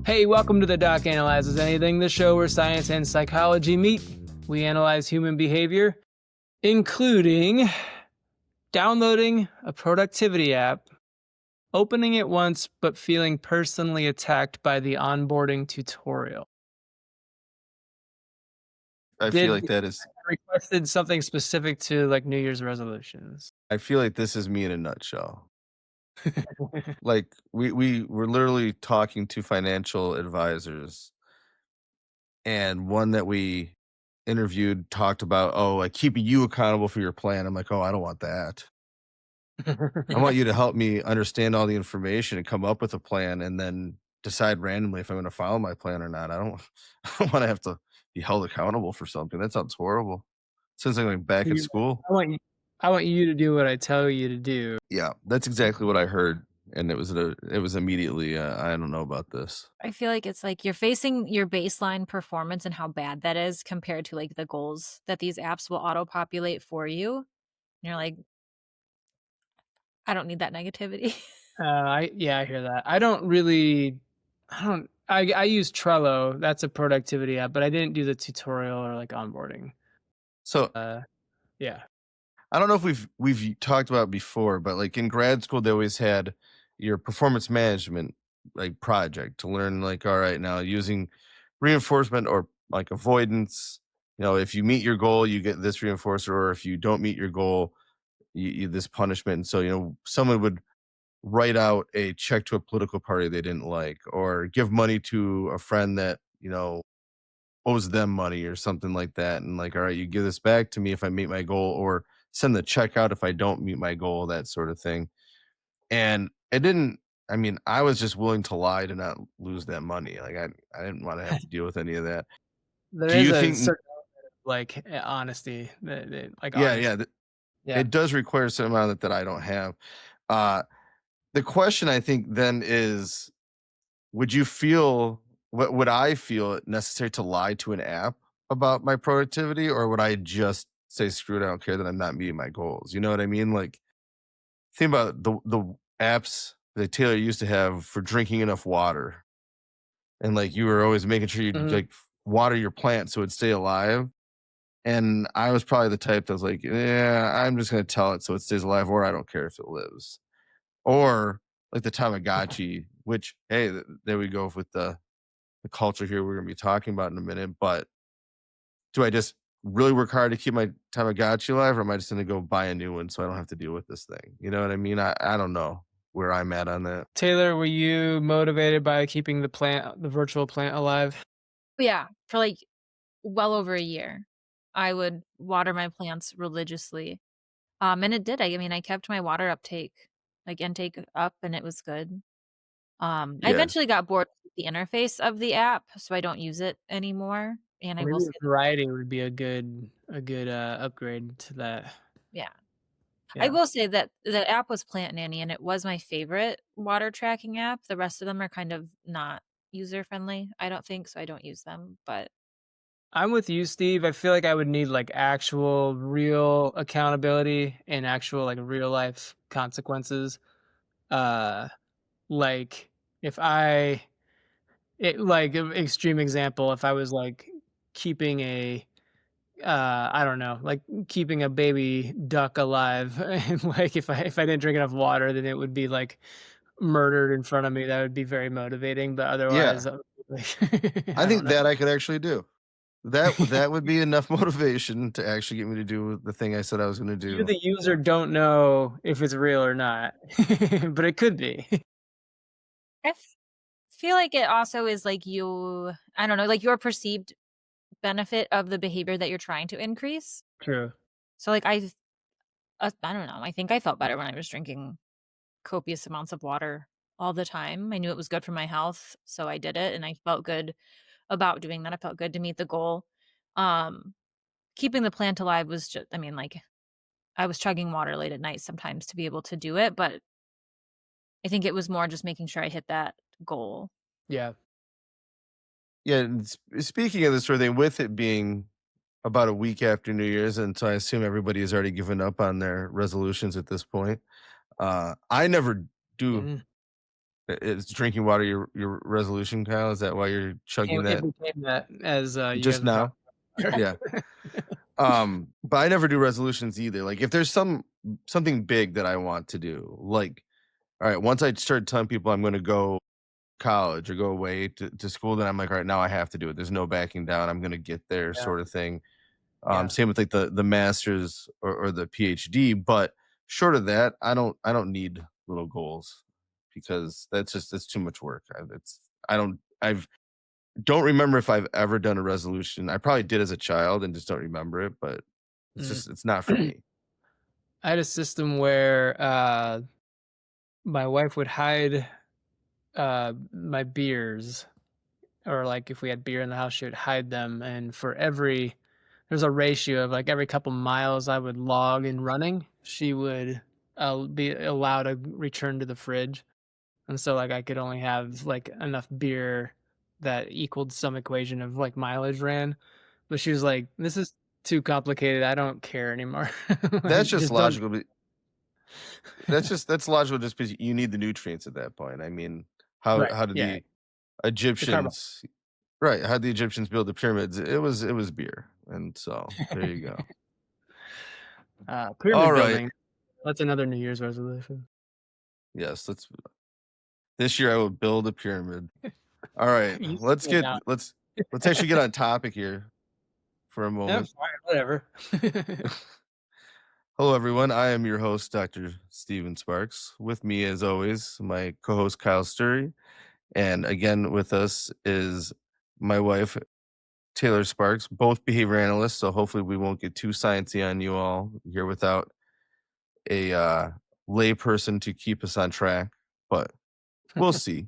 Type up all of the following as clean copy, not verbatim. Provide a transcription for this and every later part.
Hey, welcome to the Doc Analyzes Anything, the show where science and psychology meet. We analyze human behavior, including downloading a productivity app, opening it once, but feeling personally attacked by the onboarding tutorial. I feel Did like that is requested something specific to like New Year's resolutions. I feel like this is me in a nutshell. Like, we were literally talking to financial advisors, and one that we interviewed talked about, "Oh, like, keeping you accountable for your plan." I'm like, "Oh, I don't want that. I want you to help me understand all the information and come up with a plan and then decide randomly if I'm gonna follow my plan or not. I don't I don't wanna have to be held accountable for something. That sounds horrible. Sounds like I'm back in You're like, school." I want you to do what I tell you to do. Yeah, that's exactly what I heard, and it was immediately, "I don't know about this." I feel like it's like you're facing your baseline performance and how bad that is compared to like the goals that these apps will auto populate for you. And you're like, I don't need that negativity. I hear that. I use Trello. That's a productivity app, but I didn't do the tutorial or like onboarding. So, Uh, yeah. I don't know if we've talked about it before, but, like, in grad school, they always had your performance management, like, project to learn, like, all right, now using reinforcement or, like, avoidance, if you meet your goal, you get this reinforcer, or if you don't meet your goal, you this punishment, and so, someone would write out a check to a political party they didn't like, or give money to a friend that owes them money or something like that, and like, all right, you give this back to me if I meet my goal, or send the check out if I don't meet my goal, that sort of thing. And it didn't. I mean, I was just willing to lie to not lose that money. Like, I didn't want to have to deal with any of that. There Do is you a think? certain like honesty, like Yeah, honest. yeah, Yeah. it does require some amount that I don't have. Uh, the question I think then is, would you feel what would I feel it necessary to lie to an app about my productivity, or would I just say, "Screw it, I don't care that I'm not meeting my goals"? You know what I mean? Like, think about the apps that Taylor used to have for drinking enough water, and, like, you were always making sure you, Mhm. like, water your plant so it'd stay alive, and I was probably the type that was like, "Yeah, I'm just gonna tell it so it stays alive, or I don't care if it lives." Or, like, the Tamagotchi, which, hey, there we go with the culture here we're gonna be talking about in a minute. But do I just really work hard to keep my Tamagotchi alive, or am I just gonna go buy a new one so I don't have to deal with this thing? You know what I mean? I don't know where I'm at on that. Taylor, were you motivated by keeping the virtual plant alive? Yeah, for like well over a year, I would water my plants religiously. And it did. I mean, I kept my water intake up and it was good. I Yeah. eventually got bored with the interface of the app, so I don't use it anymore. And I will Maybe say a that, variety would be a good upgrade to that. yeah. I Yeah. will say that the app was Plant Nanny, and it was my favorite water tracking app. The rest of them are kind of not user friendly, I don't think, so I don't use them, but I'm with you, Steve. I feel like I would need like actual real accountability and actual like real life consequences. Uh like if I it like extreme example, if I was like keeping a I don't know, like keeping a baby duck alive and like if I didn't drink enough water, then it would be like murdered in front of me. That would be very motivating, but Yeah. otherwise like I I don't think that know. I could actually do. That would be enough motivation to actually get me to do the thing I said I was gonna You, do. the user, don't know if it's real or not, but it could be. I feel like it also is like I don't know, like your perceived benefit of the behavior that you're trying to increase. True. So, like, I don't know, I think I felt better when I was drinking copious amounts of water all the time. I knew it was good for my health, so I did it, and I felt good about doing that. I felt good to meet the goal. Um, Keeping the plant alive was just I mean, like, I was chugging water late at night sometimes to be able to do it, but I think it was more just making sure I hit that goal. Yeah. Yeah, and speaking of this sort of thing, with it being about a week after New Year's, and so I assume everybody has already given up on their resolutions at this point. I never do Mhm. Is drinking water your resolution, Kyle? Is that why you're chugging It that became that as, you just guys were talking now? about. Yeah. But I never do resolutions either. Like if there's something big that I want to do, like all right, once I start telling people I'm gonna go college or go away to school, then I'm like, all right, now I have to do it. There's no backing down. I'm gonna get there, Yeah, sort of thing. yeah. Same with like the masters or the PhD. But short of that, I don't need little goals because that's too much work. I don't remember if I've ever done a resolution. I probably did as a child and just don't remember it, but Mm. it's not for me. I had a system where, my wife would hide, my beers, or, like, if we had beer in the house, she would hide them, and for every there's a ratio of, like, every couple miles I would log in running, she would, be allowed to return to the fridge, and so, like, I could only have, like, enough beer that equaled some equation of, like, mileage ran, but she was like, "This is too complicated, I don't care anymore." That's Like, just just don't. logical. That's logical just because you need the nutrients at that point. I mean, how Right, how did yeah, the the carb Egyptians right? How did the Egyptians build the pyramids? It was beer, and so there you go. All pyramid right, building, that's another New Year's resolution. yes, this year I will build a pyramid. All right, You let's say it get now. let's actually get on topic here for a Yeah, moment. fine, whatever. Hello, everyone. I am your host, Dr. Steven Sparks. With me, as always, my co-host Kyle Sturry, and again with us is my wife Taylor Sparks, both behavior analysts. So hopefully we won't get too sciencey on you all here without a lay person to keep us on track, but we'll see.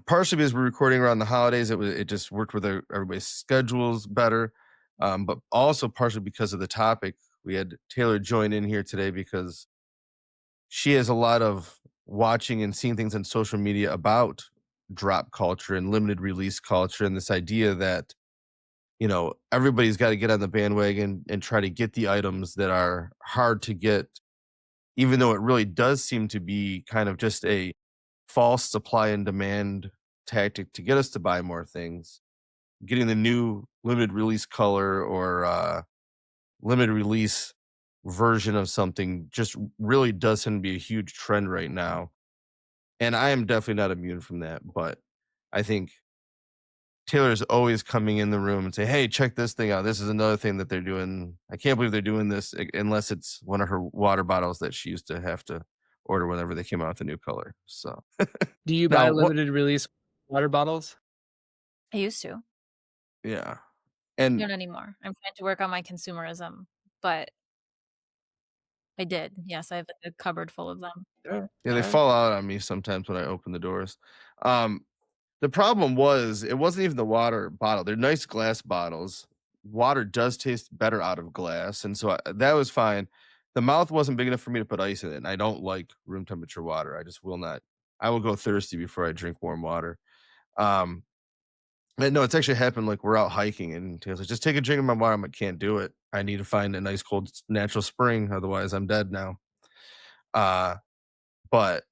Partially because we're recording around the holidays, it just worked with everybody's schedules better, but also partially because of the topic. We had Taylor join in here today because she has a lot of watching and seeing things on social media about drop culture and limited release culture, and this idea that everybody's got to get on the bandwagon and try to get the items that are hard to get, even though it really does seem to be kind of just a false supply and demand tactic to get us to buy more things. Getting the new limited release color or limited release version of something just really does seem to be a huge trend right now. And I am definitely not immune from that, but I think Taylor's always coming in the room and say, "Hey, check this thing out. This is another thing that they're doing. I can't believe they're doing this," unless it's one of her water bottles that she used to have to order whenever they came out with a new color. So Do you buy now what? limited release water bottles? I used to. Yeah, I and don't anymore. I'm trying to work on my consumerism, but I did. Yes, I have like a cupboard full of them. Sure, yeah, they alright. fall out on me sometimes when I open the doors. Um, the problem was it wasn't even the water bottle. They're nice glass bottles. Water does taste better out of glass, and so that was fine. The mouth wasn't big enough for me to put ice in it, and I don't like room temperature water. I just will not. I will go thirsty before I drink warm water. Um, and no, it's actually happened. Like we're out hiking, and Taylor's like, "Just take a drink of my water." I'm like, "Can't do it. I need to find a nice cold natural spring, otherwise I'm dead now." Uh, but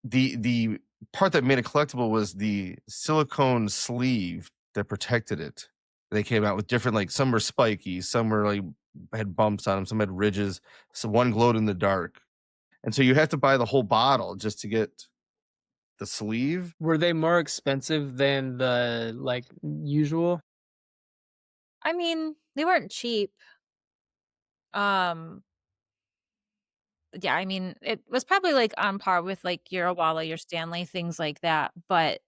the part that made it collectible was the silicone sleeve that protected it. They came out with different, like some were spiky, some were like had bumps on them, some had ridges, so one glowed in the dark. And so you have to buy the whole bottle just to get the sleeve. Were they more expensive than the, like, usual? I mean, they weren't cheap. Um, yeah, I mean, it was probably like on par with like your Awala, your Stanley, things like that. But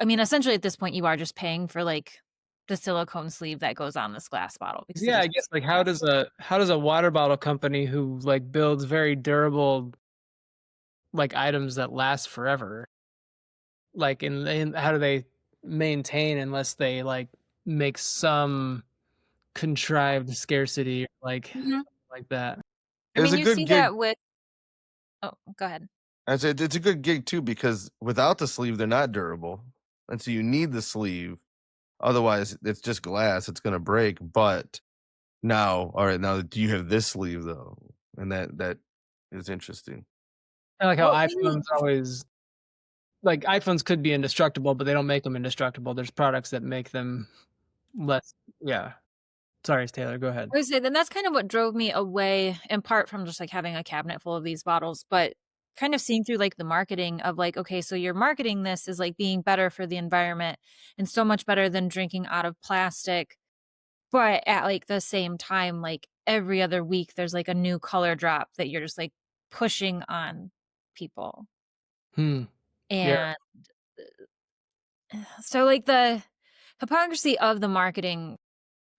I mean, essentially at this point, you are just paying for like the silicone sleeve that goes on this glass bottle because it Yeah, is I just guess, like, glass. how does a water bottle company who, like, builds very durable, like, items that last forever, like, and how do they maintain unless they, like, make some contrived scarcity, Mhm. like that? I It was mean, a you good see gig. that with. Oh, go ahead. I said it's a good gig too because without the sleeve, they're not durable, and so you need the sleeve. Otherwise, it's just glass; it's going to break. But now, all right, now do you have this sleeve though? And that is interesting. I like how Well, maybe iPhones always like, iPhones could be indestructible, but they don't make them indestructible. There's products that make them less yeah. Sorry, Taylor, go ahead. I would say then that's kind of what drove me away, in part from just, like, having a cabinet full of these bottles, but kind of seeing through, like, the marketing of, like, okay, so you're marketing this as, like, being better for the environment and so much better than drinking out of plastic, but at, like, the same time, like, every other week, there's, like, a new color drop that you're just, like, pushing on people, Hmm, yeah, and so, like, the hypocrisy of the marketing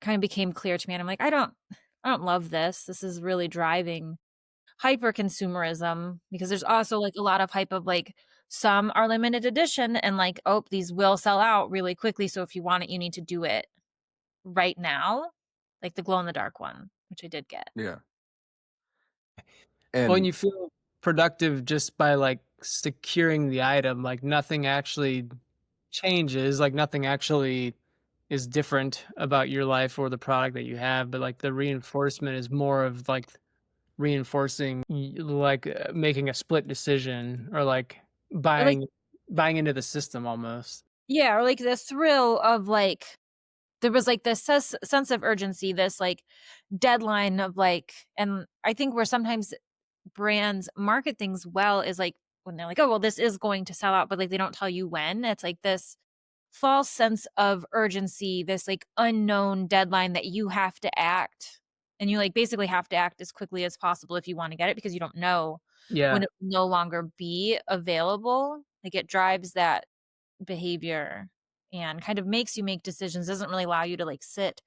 kind of became clear to me, and I'm like, I don't love this. This is really driving hyper consumerism because there's also like a lot of hype of like some are limited edition and like, oh, these will sell out really quickly. So if you want it, you need to do it right now. Like the glow in the dark one, which I did get. Yeah. when And you feel productive just by, like, securing the item, like, nothing actually changes, like, nothing actually is different about your life or the product that you have, but, like, the reinforcement is more of, like, reinforcing like, making a split decision or, like, Or like, buying into the system almost. yeah, or like the thrill of like, there was like this sense of urgency, this like deadline of like, and I think where sometimes brands market things well is like when they're like, oh, well, this is going to sell out, but like they don't tell you when. It's like this false sense of urgency, this like unknown deadline that you have to act. And you like basically have to act as quickly as possible if you want to get it because you don't know when Yeah, it will no longer be available. Like it drives that behavior and kind of makes you make decisions, doesn't really allow you to like sit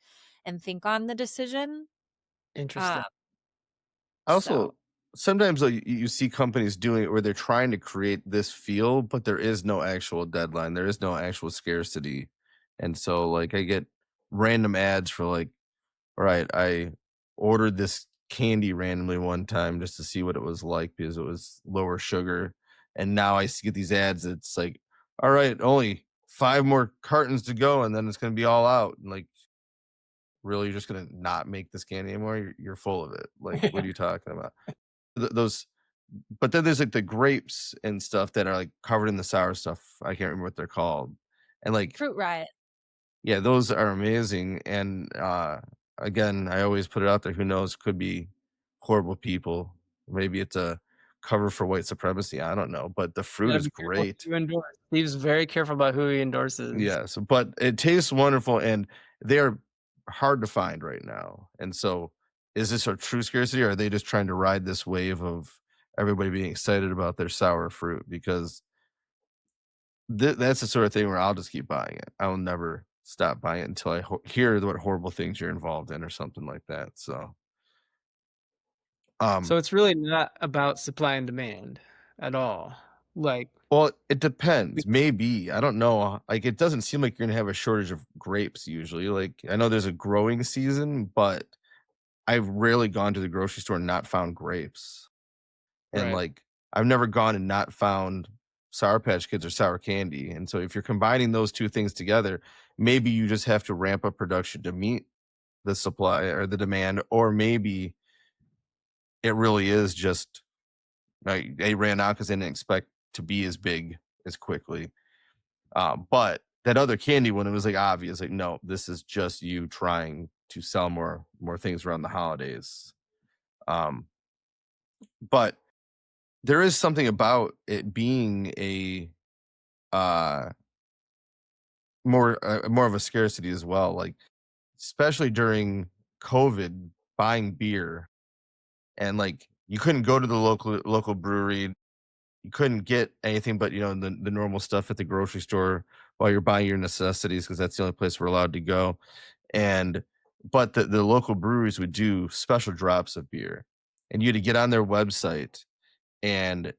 and think on the decision. Uh, interesting. so also, sometimes though, you see companies doing it where they're trying to create this feel, but there is no actual deadline. There is no actual scarcity. And so like I get random ads for like, all right, I ordered this candy randomly one time just to see what it was like because it was lower sugar. And now I get these ads. It's like, all right, only 5 more cartons to go, and then it's gonna be all out. And like, really, you're just gonna not make this candy anymore? You're full of it. Like, what are you talking about? Those, but then there's like the grapes and stuff that are like covered in the sour stuff. I can't remember what they're called. And like, Fruit Riot. yeah, those are amazing. And again, I always put it out there. Who knows? Could be horrible people. Maybe it's a cover for white supremacy. I don't know. But the You fruit gotta is be careful great. who you endorse. Steve's very careful about who he endorses. Yes, but it tastes wonderful, and they are hard to find right now. And so, is this a true scarcity, or are they just trying to ride this wave of everybody being excited about their sour fruit? Because that's the sort of thing where I'll just keep buying it. I will never stop buying it until I hear what horrible things you're involved in or something like that. So, So um, it's really not about supply and demand at all. Like, well, it depends. because Maybe I don't know. Like, it doesn't seem like you're gonna have a shortage of grapes usually. Like, I know there's a growing season, but I've rarely gone to the grocery store and not found grapes. And right. like, I've never gone and not found Sour Patch Kids or sour candy. And so, if you're combining those two things together, maybe you just have to ramp up production to meet the supply or the demand, or maybe it really is just like they ran out because they didn't expect to be as big as quickly. But that other candy one, it was like obvious, like, no, this is just you trying to sell more things around the holidays. Um, but there is something about it being a uh more of a scarcity as well, like especially during COVID, buying beer and like you couldn't go to the local brewery. You couldn't get anything but the normal stuff at the grocery store while you're buying your necessities because that's the only place we're allowed to go. And but the local breweries would do special drops of beer, and you had to get on their website, and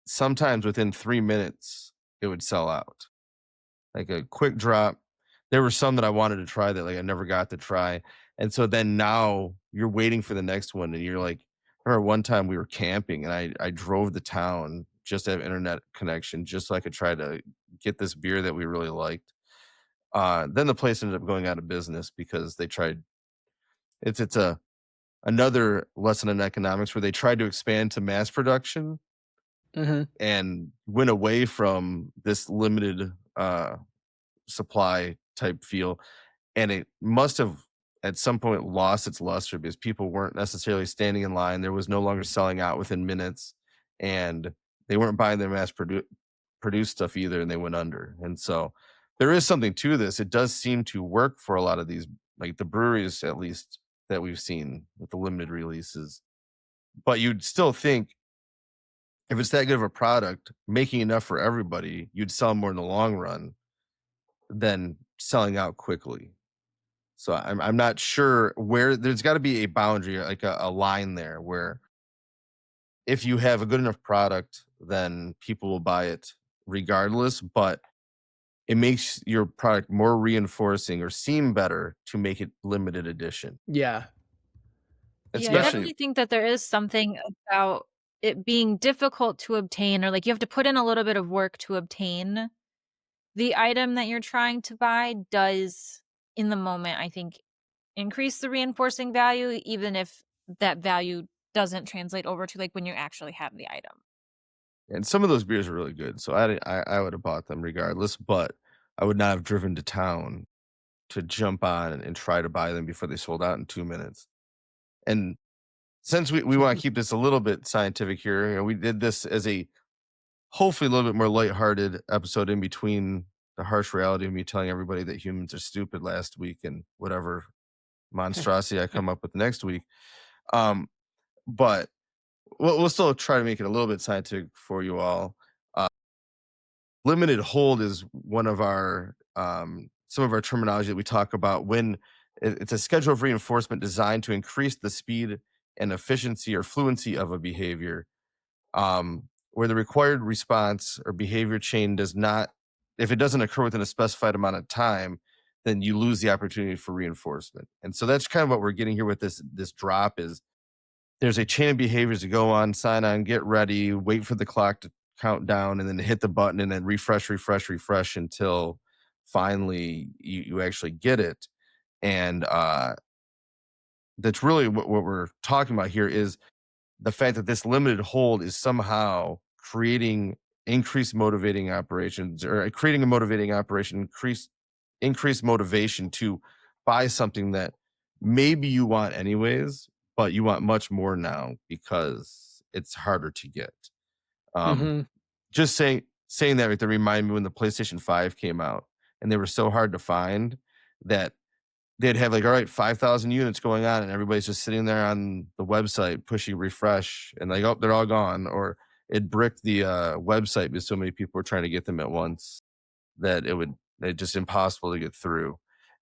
sometimes within 3 minutes it would sell out like a quick drop. There were some that I wanted to try that like I never got to try. And so then now you're waiting for the next one and you're like, I remember one time we were camping and I drove to town just to have internet connection just so I could try to get this beer that we really liked. Then the place ended up going out of business because they tried it's another lesson in economics where they tried to expand to mass production Mhm. and went away from this limited supply type feel, and it must have at some point lost its luster because people weren't necessarily standing in line. There was no longer selling out within minutes, and they weren't buying their produced stuff either, and they went under. And so there is something to this. It does seem to work for a lot of these, like the breweries at least that we've seen with the limited releases. But you'd still think if it's that good of a product, making enough for everybody, you'd sell more in the long run than selling out quickly. So I'm not sure where there's got to be a boundary, like a line there where if you have a good enough product, then people will buy it regardless. But it makes your product more reinforcing or seem better to make it limited edition, Yeah. Yeah, I Yeah. especially definitely think that there is something about it being difficult to obtain, or like you have to put in a little bit of work to obtain the item that you're trying to buy does in the moment, I think, increase the reinforcing value, even if that value doesn't translate over to like when you actually have the item. and some of those beers are really good. So I would have bought them regardless, but I would not have driven to town to jump on and try to buy them before they sold out in 2 minutes. And since we want to keep this a little bit scientific here, we did this as a hopefully a little bit more lighthearted episode in between the harsh reality of me telling everybody that humans are stupid last week and whatever monstrosity I come up with next week. Um, but we'll still try to make it a little bit scientific for you all. Uh, Limited hold is one of our some of our terminology that we talk about when it's a schedule of reinforcement designed to increase the speed and efficiency or fluency of a behavior, where the required response or behavior chain does not, if it doesn't occur within a specified amount of time, then you lose the opportunity for reinforcement. And so that's kind of what we're getting here with this drop is there's a chain of behaviors to go on, sign on, get ready, wait for the clock to count down, and then hit the button and then refresh, refresh, refresh until finally you actually get it. And that's really what we're talking about here is the fact that this limited hold is somehow creating increased motivating operations or creating a motivating operation, increased motivation to buy something that maybe you want anyways, but you want much more now because it's harder to get. Um, Mhm. just saying that right there remind me when the PlayStation 5 came out and they were so hard to find that they'd have like, all right, 5,000 units going on, and everybody's just sitting there on the website pushing refresh, and like, oh, they're all gone, or it bricked the website because so many people were trying to get them at once that it just impossible to get through.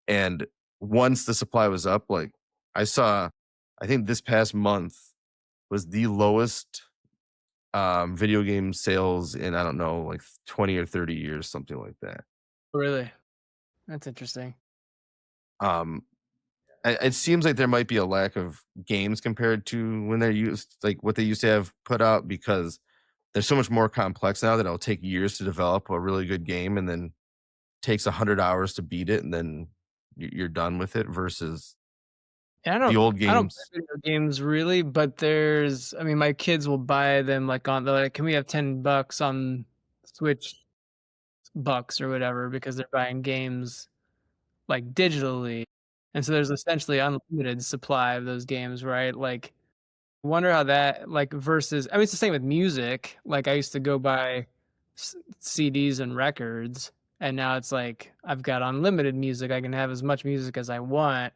And once the supply was up, like I saw, I think this past month was the lowest video game sales in I don't know, like 20 or 30 years, something like that. Really? That's interesting. Um, it seems like there might be a lack of games compared to when they're used, like what they used to have put out, because they're so much more complex now that it'll take years to develop a really good game, and then takes 100 hours to beat it, and then you're done with it. Versus Yeah, the old I don't play games. video games really, but I mean, my kids will buy them like they're like, "Can we have $10 on Switch bucks or whatever?" Because they're buying games like digitally. And so there's essentially unlimited supply of those games, right? Like wonder how that like versus I mean it's the same with music. Like I used to go buy CDs and records and now it's like I've got unlimited music. I can have as much music as I want.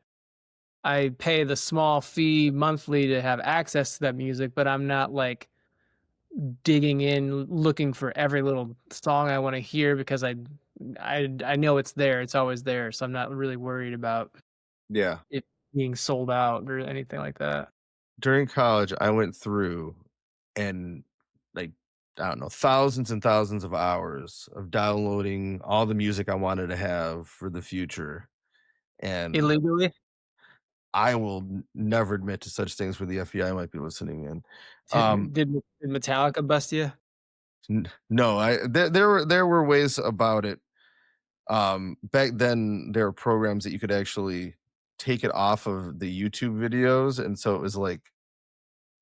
I pay the small fee monthly to have access to that music, but I'm not like digging in looking for every little song I want to hear because I know it's there. It's always there. So I'm not really worried about Yeah. it being sold out or anything like that. During college, I went through and like I don't know, thousands and thousands of hours of downloading all the music I wanted to have for the future. And Illegally? I will never admit to such things where the FBI might be listening in. Um, Did Metallica bust you? no, there were ways about it. Back then, there were programs that you could actually take it off of the YouTube videos, and so it was like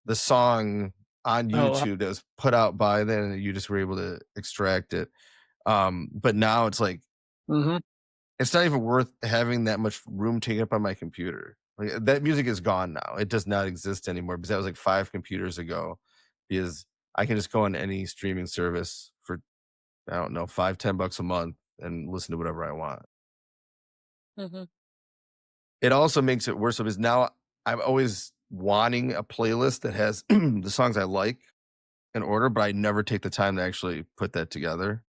the song on Oh, YouTube that was put out by then, and you just were able to extract it. But now it's like mhm. it's not even worth having that much room taken up on my computer. Like that music is gone now. It does not exist anymore because that was like 5 computers ago. Because I can just go on any streaming service for I don't know, 5, 10 bucks a month and listen to whatever I want. Hmm. It also makes it worse because now I'm always wanting a playlist that has the songs I like in order, but I never take the time to actually put that together.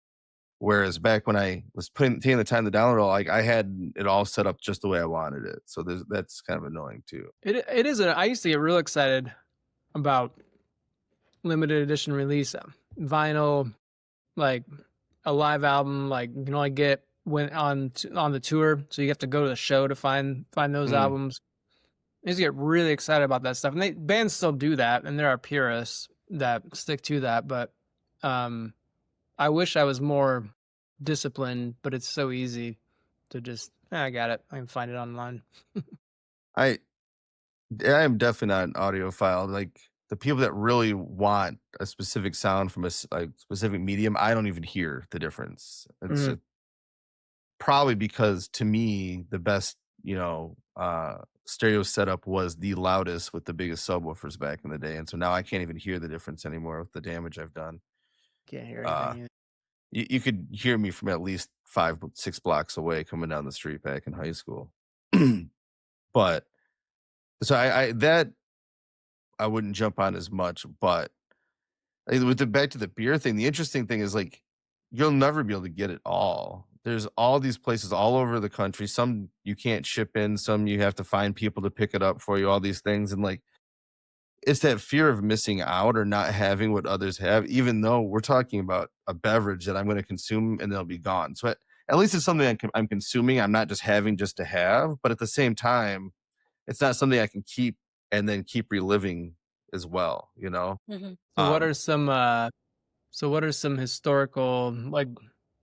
Whereas back when I was taking the time to download all, like I had it all set up just the way I wanted it. So that's kind of annoying too. It is I used to get real excited about limited edition release, vinyl, like a live album, like you can only get when on the tour, so you have to go to the show to find those Mm. albums. I used to get really excited about that stuff, and bands still do that, and there are purists that stick to that. But um, I wish I was more disciplined, but it's so easy to just I got it. I can find it online. I I am definitely not an audiophile. Like the people that really want a specific sound from a specific medium, I don't even hear the difference. It's Mhm. just probably because to me the best, stereo setup was the loudest with the biggest subwoofers back in the day, and so now I can't even hear the difference anymore with the damage I've done. Can't hear Uh, anything either. you could hear me from at least 5, 6 blocks away coming down the street back in high school. But so I that I wouldn't jump on as much, but with the back to the beer thing, the interesting thing is like you'll never be able to get it all. There's all these places all over the country. Some you can't ship in, some you have to find people to pick it up for you, all these things. And like it's that fear of missing out or not having what others have, even though we're talking about a beverage that I'm going to consume and they'll be gone. So at least it's something I'm consuming. I'm not just having just to have, but at the same time, it's not something I can keep and then keep reliving as well, you know? Hmm. So what Um, are some historical, like,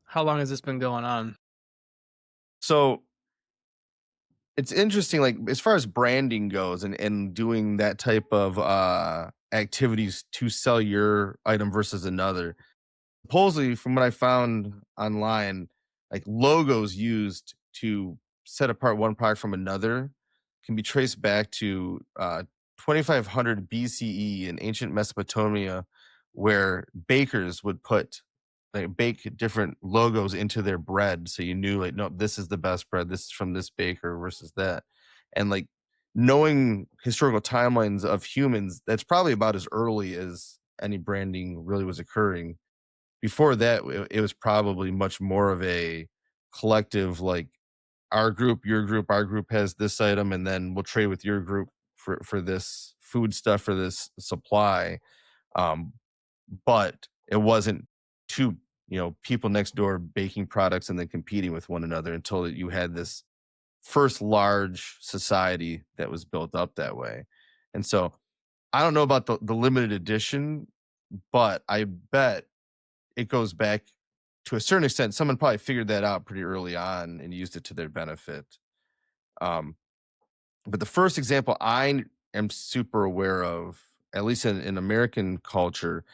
how long has this been going on? so it's interesting, like as far as branding goes and doing that type of activities to sell your item versus another. Supposedly, from what I found online, like logos used to set apart one product from another can be traced back to 2500 BCE in ancient Mesopotamia, where bakers would put like bake different logos into their bread, so you knew like, no, this is the best bread. This is from this baker versus that, and like knowing historical timelines of humans, that's probably about as early as any branding really was occurring. Before that, it was probably much more of a collective, like our group, your group, our group has this item, and then we'll trade with your group for this food stuff for this supply. Um, but it wasn't two, people next door baking products and then competing with one another until you had this first large society that was built up that way. And so I don't know about the limited edition, but I bet it goes back to a certain extent. Someone probably figured that out pretty early on and used it to their benefit. Um, but the first example I am super aware of, at least in American culture,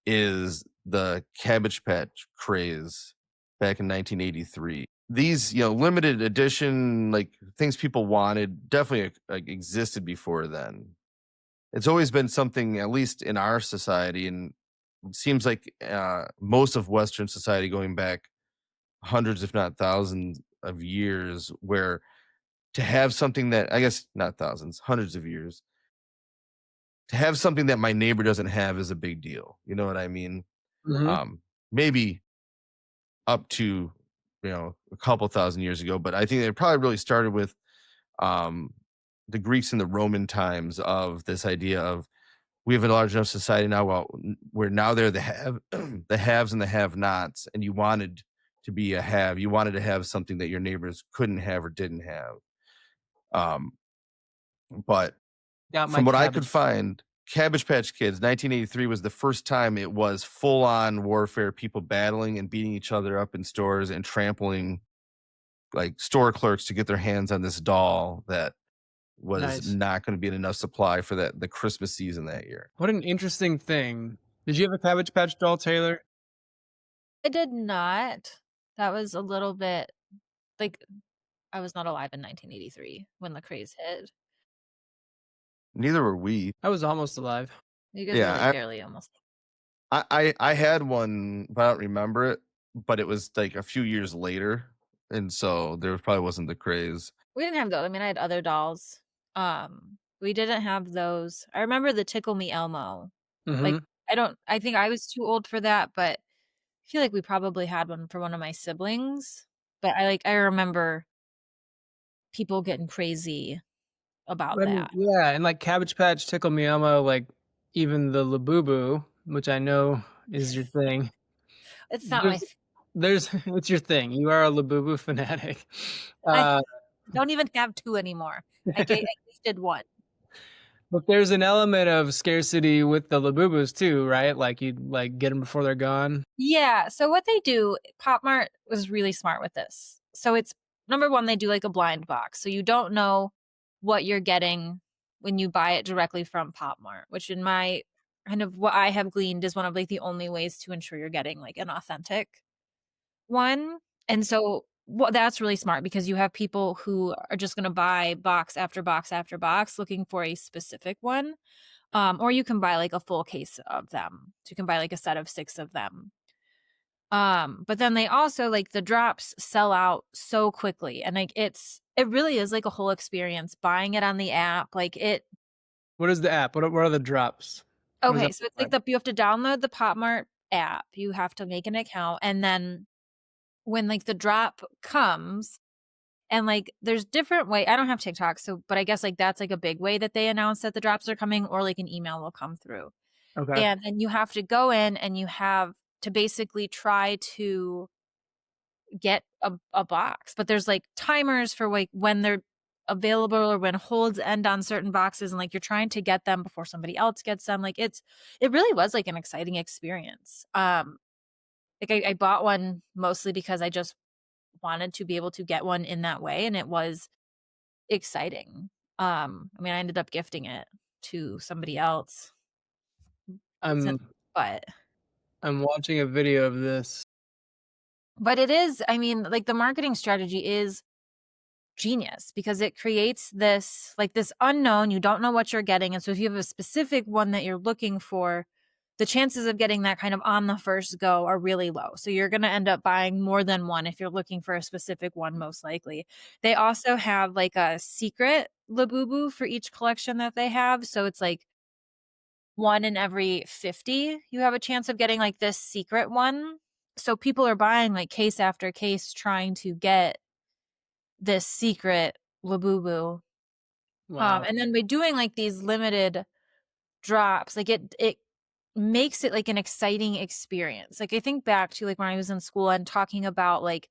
is the Cabbage Patch craze back in 1983. These, limited edition, like things people wanted, definitely like existed before then. It's always been something, at least in our society, and it seems like most of Western society going back hundreds, if not thousands of years, where to have something that I guess not thousands, hundreds of years, to have something that my neighbor doesn't have is a big deal. You know what I mean? Mhm. Maybe up to a couple thousand years ago, but I think it probably really started with um, the Greeks and the Roman times of this idea of we have a large enough society now where now they're the the haves and the have-nots, and you wanted to be a have. You wanted to have something that your neighbors couldn't have or didn't have. Um, but Got my from what I could cabbage. find, Cabbage Patch Kids, 1983 was the first time it was full-on warfare, people battling and beating each other up in stores and trampling like store clerks to get their hands on this doll that was Nice. not going to be enough supply for the Christmas season that year. What an interesting thing. Did you have a Cabbage Patch doll, Taylor? I did not. That was a little bit like I was not alive in 1983 when the craze hit. Neither were we. I was almost alive. You guys were like Yeah, barely almost. I had one, but I don't remember it. But it was like a few years later, and so there probably wasn't the craze. We didn't have those. I mean, I had other dolls. We didn't have those. I remember the Tickle Me Elmo. Like, Mhm. I think I was too old for that, but I feel like we probably had one for one of my siblings. But I remember people getting crazy about I mean, that. yeah, and, like, Cabbage Patch, Tickle Me Elmo, like, even the Labubu, which I know is your thing. It's not my There's there's it's your thing. You are a Labubu fanatic. I Uh, don't even have 2 anymore. I gifted 1. but there's an element of scarcity with the Labubus too, right? Like, you, like, get them before they're gone? Yeah, so what they do, Pop Mart was really smart with this. So it's number 1, they do like a blind box. So you don't know what you're getting when you buy it directly from Pop Mart, which in my kind of what I have gleaned is one of like the only ways to ensure you're getting like an authentic one. And so that's really smart because you have people who are just going to buy box after box after box looking for a specific one. Or you can buy like a full case of them. So you can buy like a set of 6 of them. But then they also like the drops sell out so quickly and like it really is like a whole experience buying it on the app. Like it What is the app? What are the drops? What does okay, that so look it's like like? you have to download the Popmart app. You have to make an account and then when like the drop comes and like there's different way I don't have TikTok, so but I guess like that's like a big way that they announce that the drops are coming or like an email will come through. Okay. And then you have to go in and you have to basically try to get a box, but there's like timers for like when they're available or when holds end on certain boxes and like you're trying to get them before somebody else gets them. Like it really was like an exciting experience. Like I bought one mostly because I just wanted to be able to get one in that way and it was exciting. I mean I ended up gifting it to somebody else. I'm But I'm watching a video of this. it is, I mean, like the marketing strategy is genius because it creates this like this unknown, you don't know what you're getting, and so if you have a specific one that you're looking for, the chances of getting that kind of on the first go are really low, so you're going to end up buying more than one if you're looking for a specific one most likely. They also have like a secret labubu for each collection that they have, so it's like one in every 50 you have a chance of getting like this secret one, so people are buying like case after case trying to get this secret labubu. Wow. And then by doing like these limited drops, like it makes it like an exciting experience. Like I think back to like when I was in school and talking about like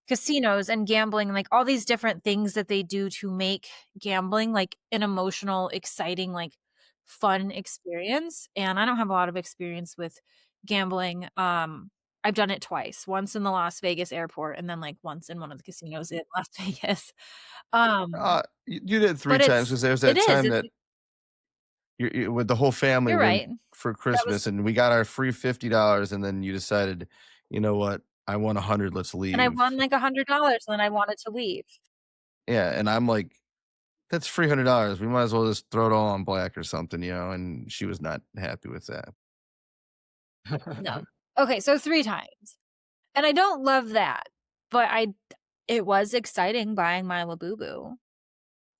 casinos and gambling, like all these different things that they do to make gambling like an emotional, exciting, like fun experience. And I don't have a lot of experience with gambling. I've done it twice, once in the Las Vegas airport and then like once in one of the casinos in Las Vegas. Um, You did 3 but times because there's it that is, time it's that you with the whole family you're went right. for That was Christmas, and we got our free $50, and then you decided, "You know what? I won 100, let's and I leave." won like $100 and then I wanted to leave. Yeah, and I'm like, "That's free $100. We might as well just throw it all on black or something," and she was not happy with that. No. Okay, so 3 times. And I don't love that, but it was exciting buying my Labubu.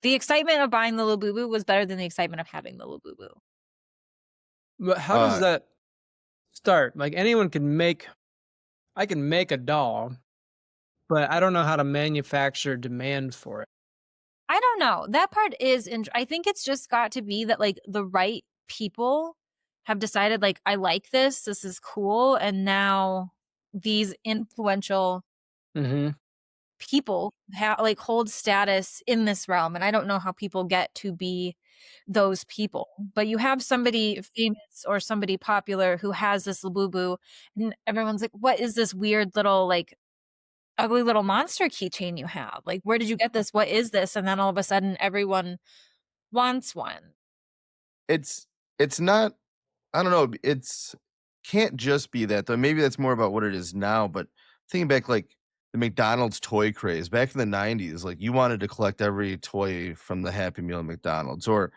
The excitement of buying the Labubu was better than the excitement of having the Labubu. But how does Uh, that start? Like, anyone can make I can make a doll, but I don't know how to manufacture demand for it. I don't know. That part is I think it's just got to be that like the right people have decided like I like this, this is cool, and now these influential Mhm. people like hold status in this realm, and I don't know how people get to be those people, but you have somebody famous or somebody popular who has this Labubu and everyone's like, what is this weird little like ugly little monster keychain you have, like where did you get this, what is this, and then all of a sudden everyone wants one. It's it's not, I don't know, it's can't just be that though. Maybe that's more about what it is now, but thinking back like the McDonald's toy craze back in the 90s, like you wanted to collect every toy from the Happy Meal at McDonald's, or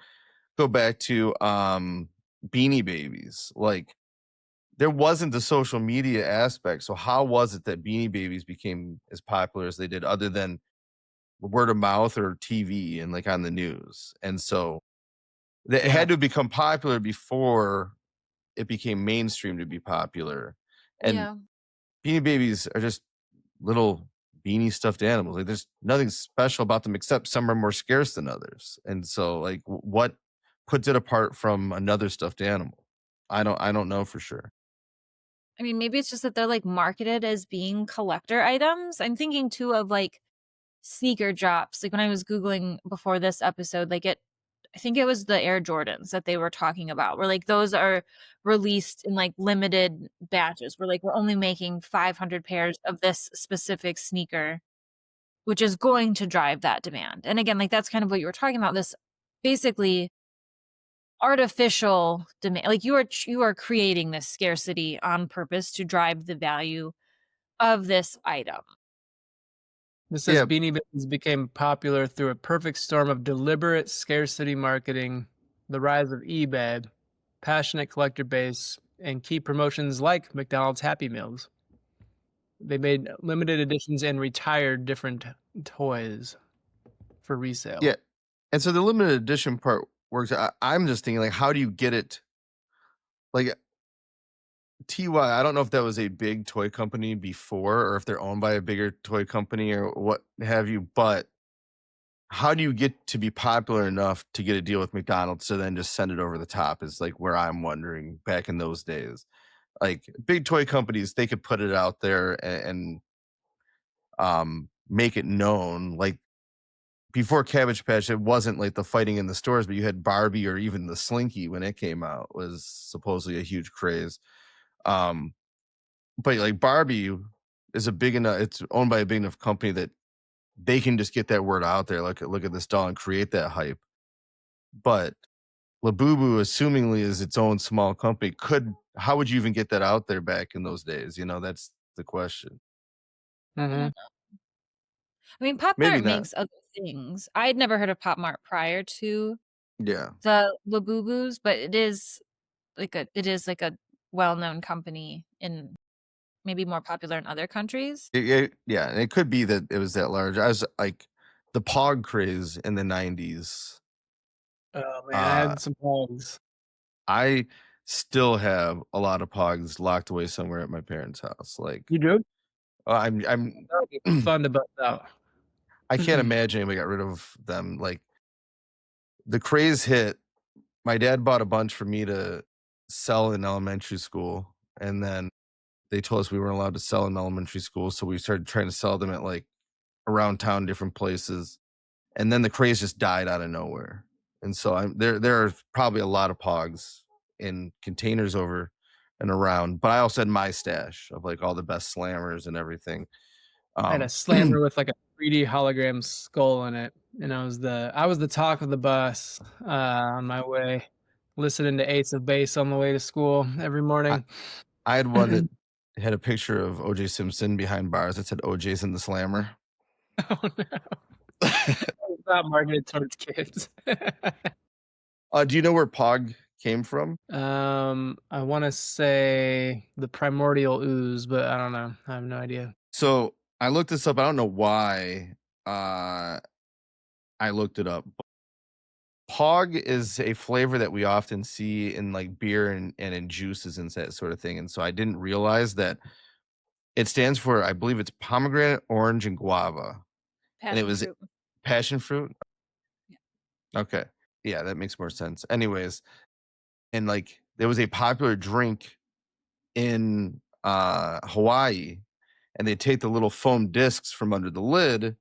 go back to Beanie Babies. Like there wasn't the social media aspect. So how was it that Beanie Babies became as popular as they did other than word of mouth or TV and like on the news? And so it Yeah. had to become popular before it became mainstream to be popular. And Yeah. Beanie Babies are just little beanie stuffed animals. Like there's nothing special about them except some are more scarce than others. And so like what puts it apart from another stuffed animal? I don't know for sure. I mean, maybe it's just that they're, like, marketed as being collector items. I'm thinking too of, like, sneaker drops. Like, when I was Googling before this episode, like, I think it was the Air Jordans that they were talking about, where, like, those are released in, like, limited batches, where, like, we're only making 500 pairs of this specific sneaker, which is going to drive that demand. And again, like, that's kind of what you were talking about, this basically artificial demand. Like, you are creating this scarcity on purpose to drive the value of this item. This says Yeah, Beanie Babies became popular through a perfect storm of deliberate scarcity marketing, the rise of eBay, passionate collector base, and key promotions like McDonald's Happy Meals. They made limited editions and retired different toys for resale. yeah. And so the limited edition part works. I'm just thinking like how do you get it like TY, I don't know if that was a big toy company before or if they're owned by a bigger toy company or what have you, but how do you get to be popular enough to get a deal with McDonald's to then just send it over the top is like where I'm wondering back in those days. Like big toy companies, they could put it out there and make it known. Like before Cabbage Patch, it wasn't like the fighting in the stores, but you had Barbie or even the Slinky when it came out was supposedly a huge craze. Um, but like Barbie is a big enough, it's owned by a big enough company that they can just get that word out there. Like, look at this doll and create that hype. But Labubu, assumingly, is its own small company. How would you even get that out there back in those days? You know, that's the question. I Mhm. don't know. I mean, Pop Maybe Mart not. makes other things. I had never heard of Pop Mart prior to Yeah. the Labubus, but it is like a well-known company in maybe more popular in other countries. Yeah. And it could be that it was that large. I was like the Pog craze in the 90s. Oh man, I Uh, had some pogs. I still have a lot of Pogs locked away somewhere at my parents' house. Like, You do? I'm, That would be fun to bust out. I can't imagine anybody got rid of them. Like, the craze hit. My dad bought a bunch for me to sell in elementary school, and then they told us we weren't allowed to sell in elementary school, so we started trying to sell them at, like, around town, different places, and then the craze just died out of nowhere, and so there are probably a lot of Pogs in containers over and around, but I also had my stash of, like, all the best slammers and everything. I had a Um, slammer with like a 3D hologram skull in it, and I was the talk of the bus on my way, listening to Ace of Base on the way to school every I morning. I had one that had a picture of O.J. Simpson behind bars that said, "OJ's in the slammer." Oh no, it's not marketed towards kids. Do you know where Pog came from? I want to say the primordial ooze, but I don't know. I have no idea. So I looked this up. I don't know why uh, I looked it up. Pog is a flavor that we often see in like beer and in juices and that sort of thing. And so I didn't realize that it stands for, I believe it's pomegranate, orange, and guava. And it Passion was fruit. passion fruit. Yeah. Okay. Yeah, that makes more sense. Anyways, and like there was a popular drink in Hawaii, and they take the little foam discs from under the lid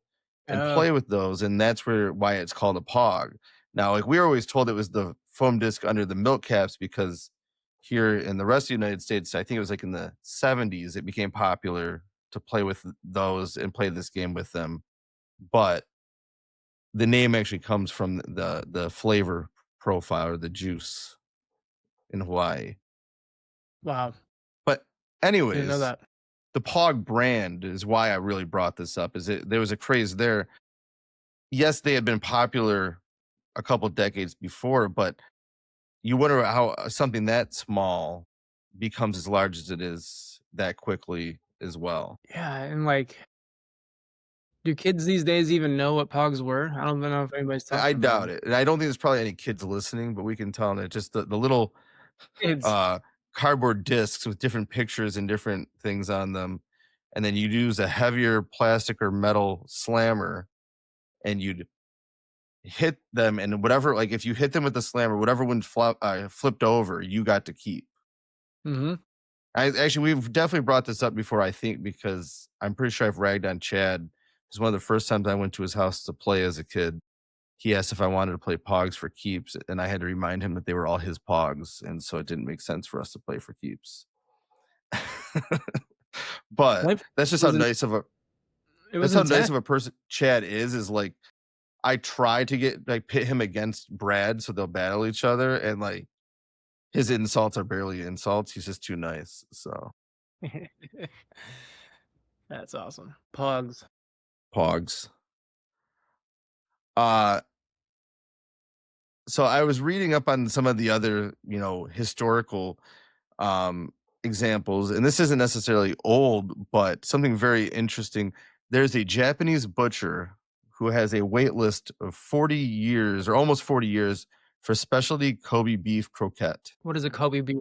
and Oh, play with those, and that's why it's called a pog. Now, like we were always told it was the foam disc under the milk caps because here in the rest of the United States, I think it was like in the 70s, it became popular to play with those and play this game with them. But the name actually comes from the flavor profile or the juice in Hawaii. Wow, But didn't know anyways, that. the Pog brand is why I really brought this up. Is it there was a craze there? Yes, they had been popular a couple decades before, but you wonder how something that small becomes as large as it is that quickly as well. Yeah, and like, do kids these days even know what Pogs were? I don't even know if anybody's I talking about doubt them. it. And I don't think there's probably any kids listening, but we can tell them that just the little Kids. uh cardboard discs with different pictures and different things on them. And then you'd use a heavier plastic or metal slammer and you'd hit them and whatever, like if you hit them with the slammer, whatever one flipped over, you got to keep. Mhm. I actually we've definitely brought this up before, I think, because I'm pretty sure I've ragged on Chad. It's one of the first times I went to his house to play as a kid. He asked if I wanted to play Pogs for keeps, and I had to remind him that they were all his Pogs, and so it didn't make sense for us to play for keeps. But Life that's just how was in nice of a it that's was how nice intense. of a person Chad is like I try to get like pit him against Brad so they'll battle each other, and like his insults are barely insults. He's just too nice. So That's awesome. Pogs. Pogs. Uh so I was reading up on some of the other, historical um examples, and this isn't necessarily old, but something very interesting. There's a Japanese butcher who has a wait list of 40 years or almost 40 years for specialty Kobe beef croquette. What is a Kobe beef?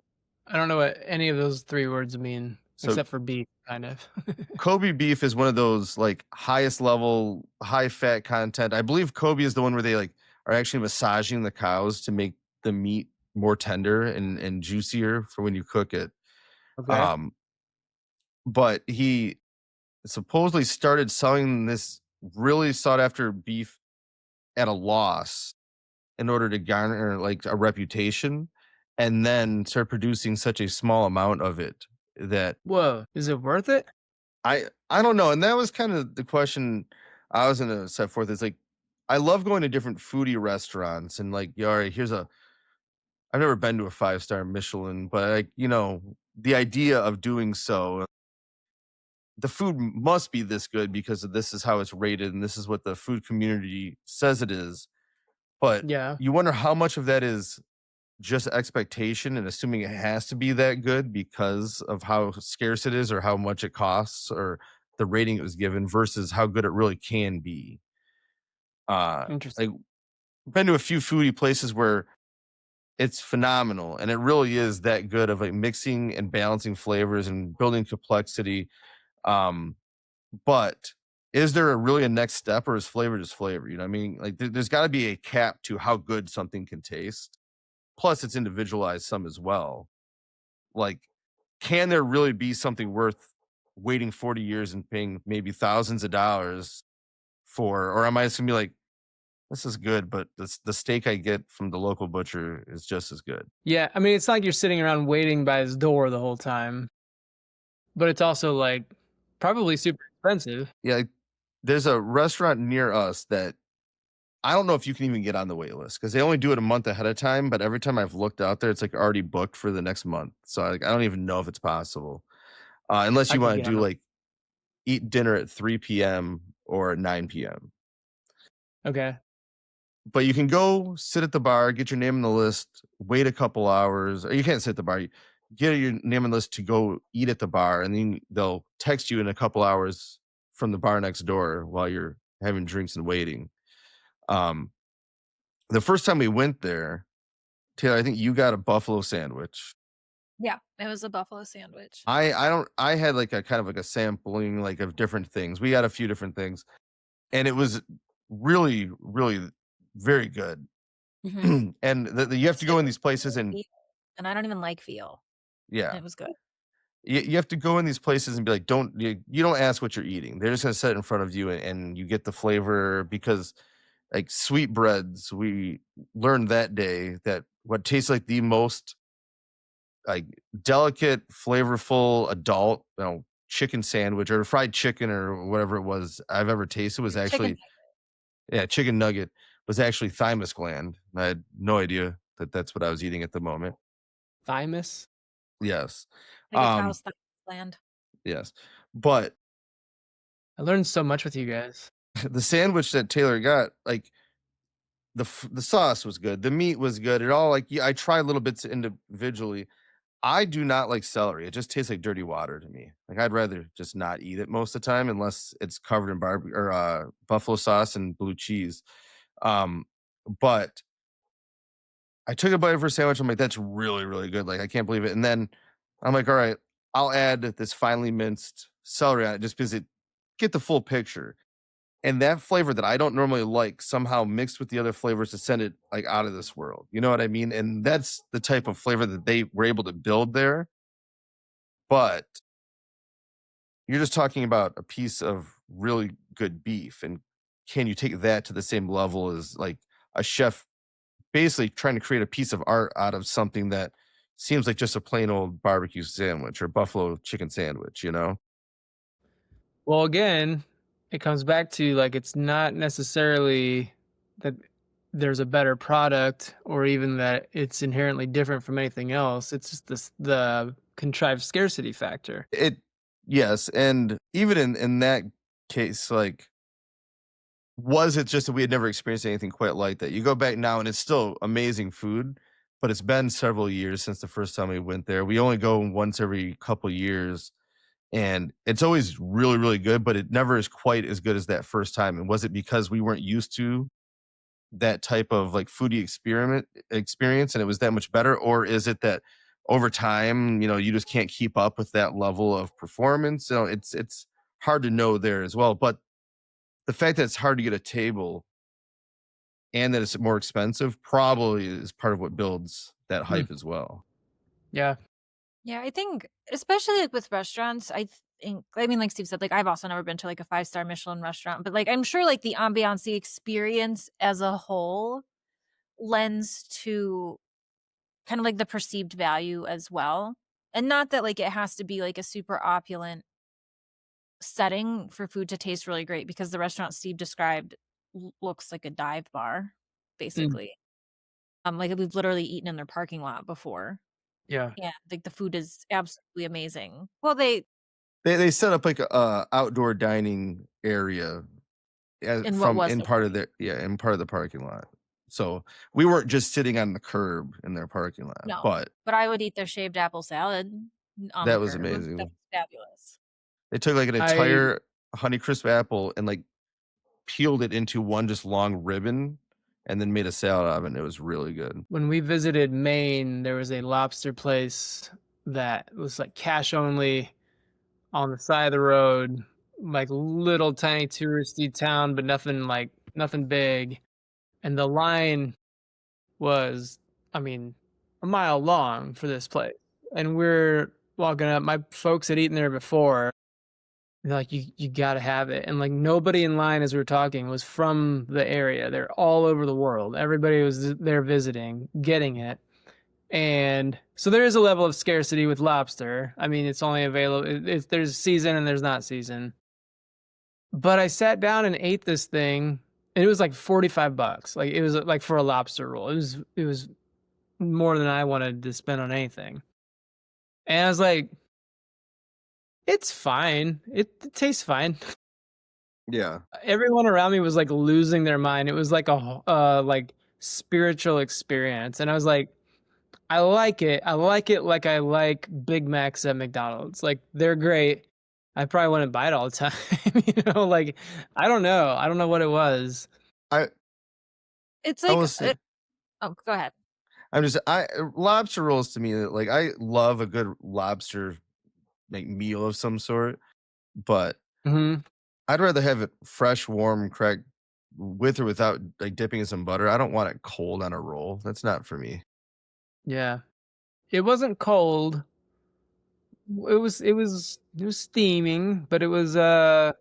I don't know what any of those 3 words mean, So except for beef, kind of. Kobe beef is one of those like highest level, high fat content. I believe Kobe is the one where they like are actually massaging the cows to make the meat more tender and juicier for when you cook it. Okay. Um, but he supposedly started selling this really sought after beef at a loss in order to garner like a reputation, and then start producing such a small amount of it that Whoa, is it worth it? I don't know, and that was kind of the question I was gonna set forth. Is like I love going to different foodie restaurants and like, yeah, all right, here's a I've never been to a 5-star Michelin, but like, the idea of doing so, the food must be this good because of this is how it's rated and this is what the food community says it is. But Yeah, you wonder how much of that is just expectation and assuming it has to be that good because of how scarce it is or how much it costs or the rating it was given versus how good it really can be. Like interesting. been to a few foodie places where it's phenomenal and it really is that good of like mixing and balancing flavors and building complexity. Um, but is there really a next step or is flavor just flavor? You know what I mean? Like there's got to be a cap to how good something can taste. Plus, it's individualized some as well. Like, can there really be something worth waiting 40 years and paying maybe thousands of dollars for? Or am I just gonna be like, this is good, but the steak I get from the local butcher is just as good. Yeah, I mean, it's not like you're sitting around waiting by his door the whole time, but it's also, like, probably super expensive. Yeah, like, there's a restaurant near us that I don't know if you can even get on the wait list because they only do it a month ahead of time. But every time I've looked out there, it's like already booked for the next month. So like, I don't even know if it's possible, unless I you could want to get on do a like eat dinner at 3 p.m. or 9 p.m. okay. But you can go sit at the bar, get your name on the list, wait a couple hours, or you can't sit at the bar. You get your name on the list to go eat at the bar, and then they'll text you in a couple hours from the bar next door while you're having drinks and waiting. Um, the first time we went there, Taylor, I think you got a buffalo sandwich. Yeah, it was a buffalo sandwich. I had like a kind of like a sampling like of different things. We got a few different things, and it was really, really very good. Mhm. And you have to Mostly go in with these places and veal, and I don't even like veal, and yeah, it was good. you have to go in these places and be like, you don't ask what you're eating. They're just gonna set it in front of you and you get the flavor because like sweetbreads, we learned that day that what tastes like the most like delicate, flavorful adult, chicken sandwich or fried chicken or whatever it was I've ever tasted was Chicken actually nugget. Yeah, chicken nugget was actually thymus gland. I had no idea that that's what I was eating at the moment. Thymus. Yes. Like a Um, cow's land. yes. But I learned so much with you guys. the sandwich that Taylor got, like the sauce was good, the meat was good. It all like yeah, I tried little bits individually. I do not like celery. It just tastes like dirty water to me. Like I'd rather just not eat it most of the time unless it's covered in barbecue or buffalo sauce and blue cheese. Um, but I took a bite for a sandwich. I'm like, that's really, really good. Like, I can't believe it. And then I'm like, all right, I'll add this finely minced celery on it just because it get the full picture. And that flavor that I don't normally like somehow mixed with the other flavors to send it like out of this world. You know what I mean? And that's the type of flavor that they were able to build there. But you're just talking about a piece of really good beef. And can you take that to the same level as like a chef basically trying to create a piece of art out of something that seems like just a plain old barbecue sandwich or buffalo chicken sandwich, you know? Well, again, it comes back to like it's not necessarily that there's a better product or even that it's inherently different from anything else. It's just the contrived scarcity factor. It yes, and even in that case, like, was it just that we had never experienced anything quite like that? You go back now and it's still amazing food, but it's been several years since the first time we went there. We only go once every couple years, and it's always really, really good, but it never is quite as good as that first time. And was it because we weren't used to that type of like foodie experiment experience and it was that much better, or is it that over time you just can't keep up with that level of performance? It's hard to know there as well, but the fact that it's hard to get a table and that it's more expensive probably is part of what builds that Hmm. hype as well. Yeah. Yeah, I think especially like with restaurants, think I mean, like Steve said, like I've also never been to like a five-star Michelin restaurant, but like I'm sure like the ambiance, the experience as a whole lends to kind of like the perceived value as well. And not that like it has to be like a super opulent setting for food to taste really great because the restaurant Steve described looks like a dive bar, Mm, basically. Like we've literally eaten in their parking lot before. yeah. Yeah, like the food is absolutely amazing. Well, they They set up like a outdoor dining area in what from was in the part of parking. their yeah in part of the parking lot, so we weren't just sitting on the curb in their parking lot, No, but but I would eat their shaved apple salad on the that was curb. amazing. That's fabulous. They took like an I entire Honeycrisp apple and like peeled it into one just long ribbon and then made a salad out of it, and it was really good. When we visited Maine, there was a lobster place that was like cash only on the side of the road, like little tiny touristy town, but nothing big. And the line was, I mean, a mile long for this place. And we're walking up. My folks had eaten there before. They're like, you gotta have it. And like nobody in line as we were talking was from the area. They're all over the world. Everybody was there visiting, getting it. And so there is a level of scarcity with lobster. I mean, it's only available if there's season and there's not season. But I sat down and ate this thing, and it was like $45. Like it was like for a lobster roll. It was more than I wanted to spend on anything. And I was like, it's fine. It tastes fine. Yeah. Everyone around me was like losing their mind. It was like like spiritual experience. And I was like, I like it. I like it like I like Big Macs at McDonald's. Like they're great. I probably wouldn't buy it all the time. Like I don't know. I don't know what it was. I It's I like will say oh, go ahead. I'm just I lobster rolls to me like I love a good lobster like meal of some sort, but Hmm. I'd rather have it fresh, warm, cracked with or without like dipping in some butter. I don't want it cold on a roll. That's not for me. Yeah. It wasn't cold. It was steaming, but it was yeah,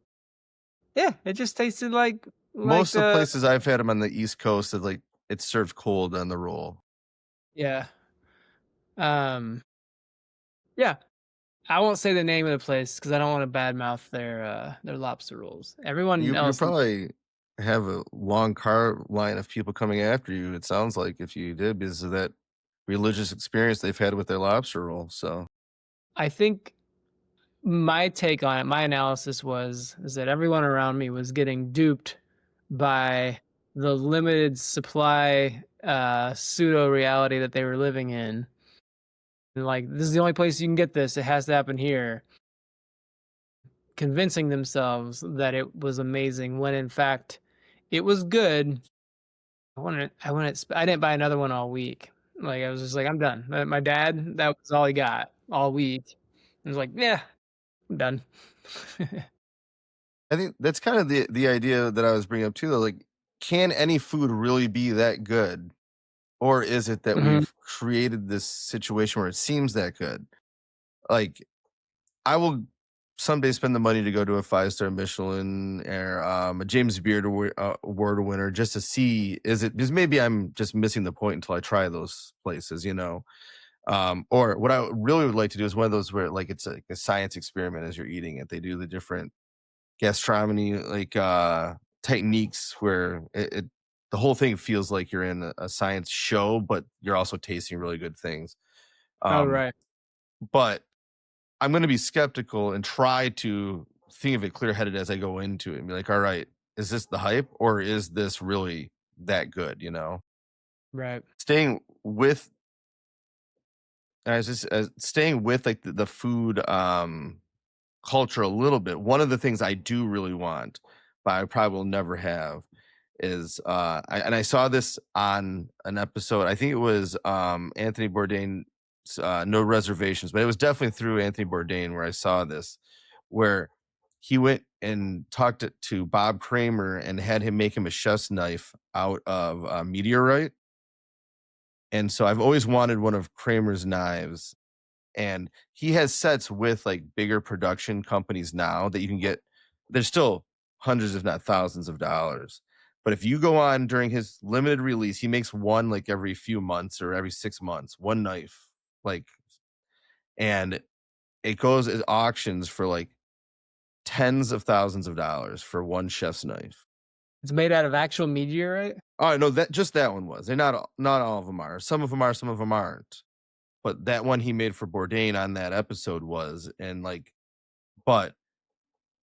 it just tasted like Most of the the places I've had them on the East Coast is like it's served cold on the roll. yeah. Um yeah. I won't say the name of the place because I don't want to badmouth their lobster rolls. Everyone You're else probably have a long car line of people coming after you, it sounds like, if you did, because of that religious experience they've had with their lobster roll, so I think my take on it, my analysis was is that everyone around me was getting duped by the limited supply pseudo reality that they were living in. And like, this is the only place you can get this. It has to happen here. Convincing themselves that it was amazing when in fact it was good. I didn't buy another one all week. Like I was just like, I'm done. My dad, that was all he got all week. I was like, yeah, I'm done. I think that's kind of the idea that I was bringing up too, though, like, can any food really be that good? Or is it that Mhm. we've created this situation where it seems that good? Like, I will someday spend the money to go to a five-star Michelin or a James Beard award winner just to see, is it, because maybe I'm just missing the point until I try those places, you know. Or what I really would like to do is one of those where like it's like a science experiment as you're eating it. They do the different gastronomy like techniques where the whole thing feels like you're in a science show, but you're also tasting really good things. Oh, Um, right. but I'm going to be skeptical and try to think of it clear headed as I go into it and be like, all right, is this the hype or is this really that good? You know, Right. staying with, staying with like the food culture a little bit. One of the things I do really want, but I probably will never have, is and I saw this on an episode. I think it was Anthony Bourdain's No Reservations, but it was definitely through Anthony Bourdain where I saw this, where he went and talked to Bob Kramer and had him make him a chef's knife out of meteorite. And so I've always wanted one of Kramer's knives, and he has sets with like bigger production companies now that you can get. There's still hundreds if not thousands of dollars, but if you go on during his limited release, he makes one like every few months or every 6 months, one knife, like, and it goes as auctions for like tens of thousands of dollars for one chef's knife. It's made out of actual meteorite? Oh no, that just that one was. They're not all of them are. Some of them are, some of them aren't. But that one he made for Bourdain on that episode was, and like, but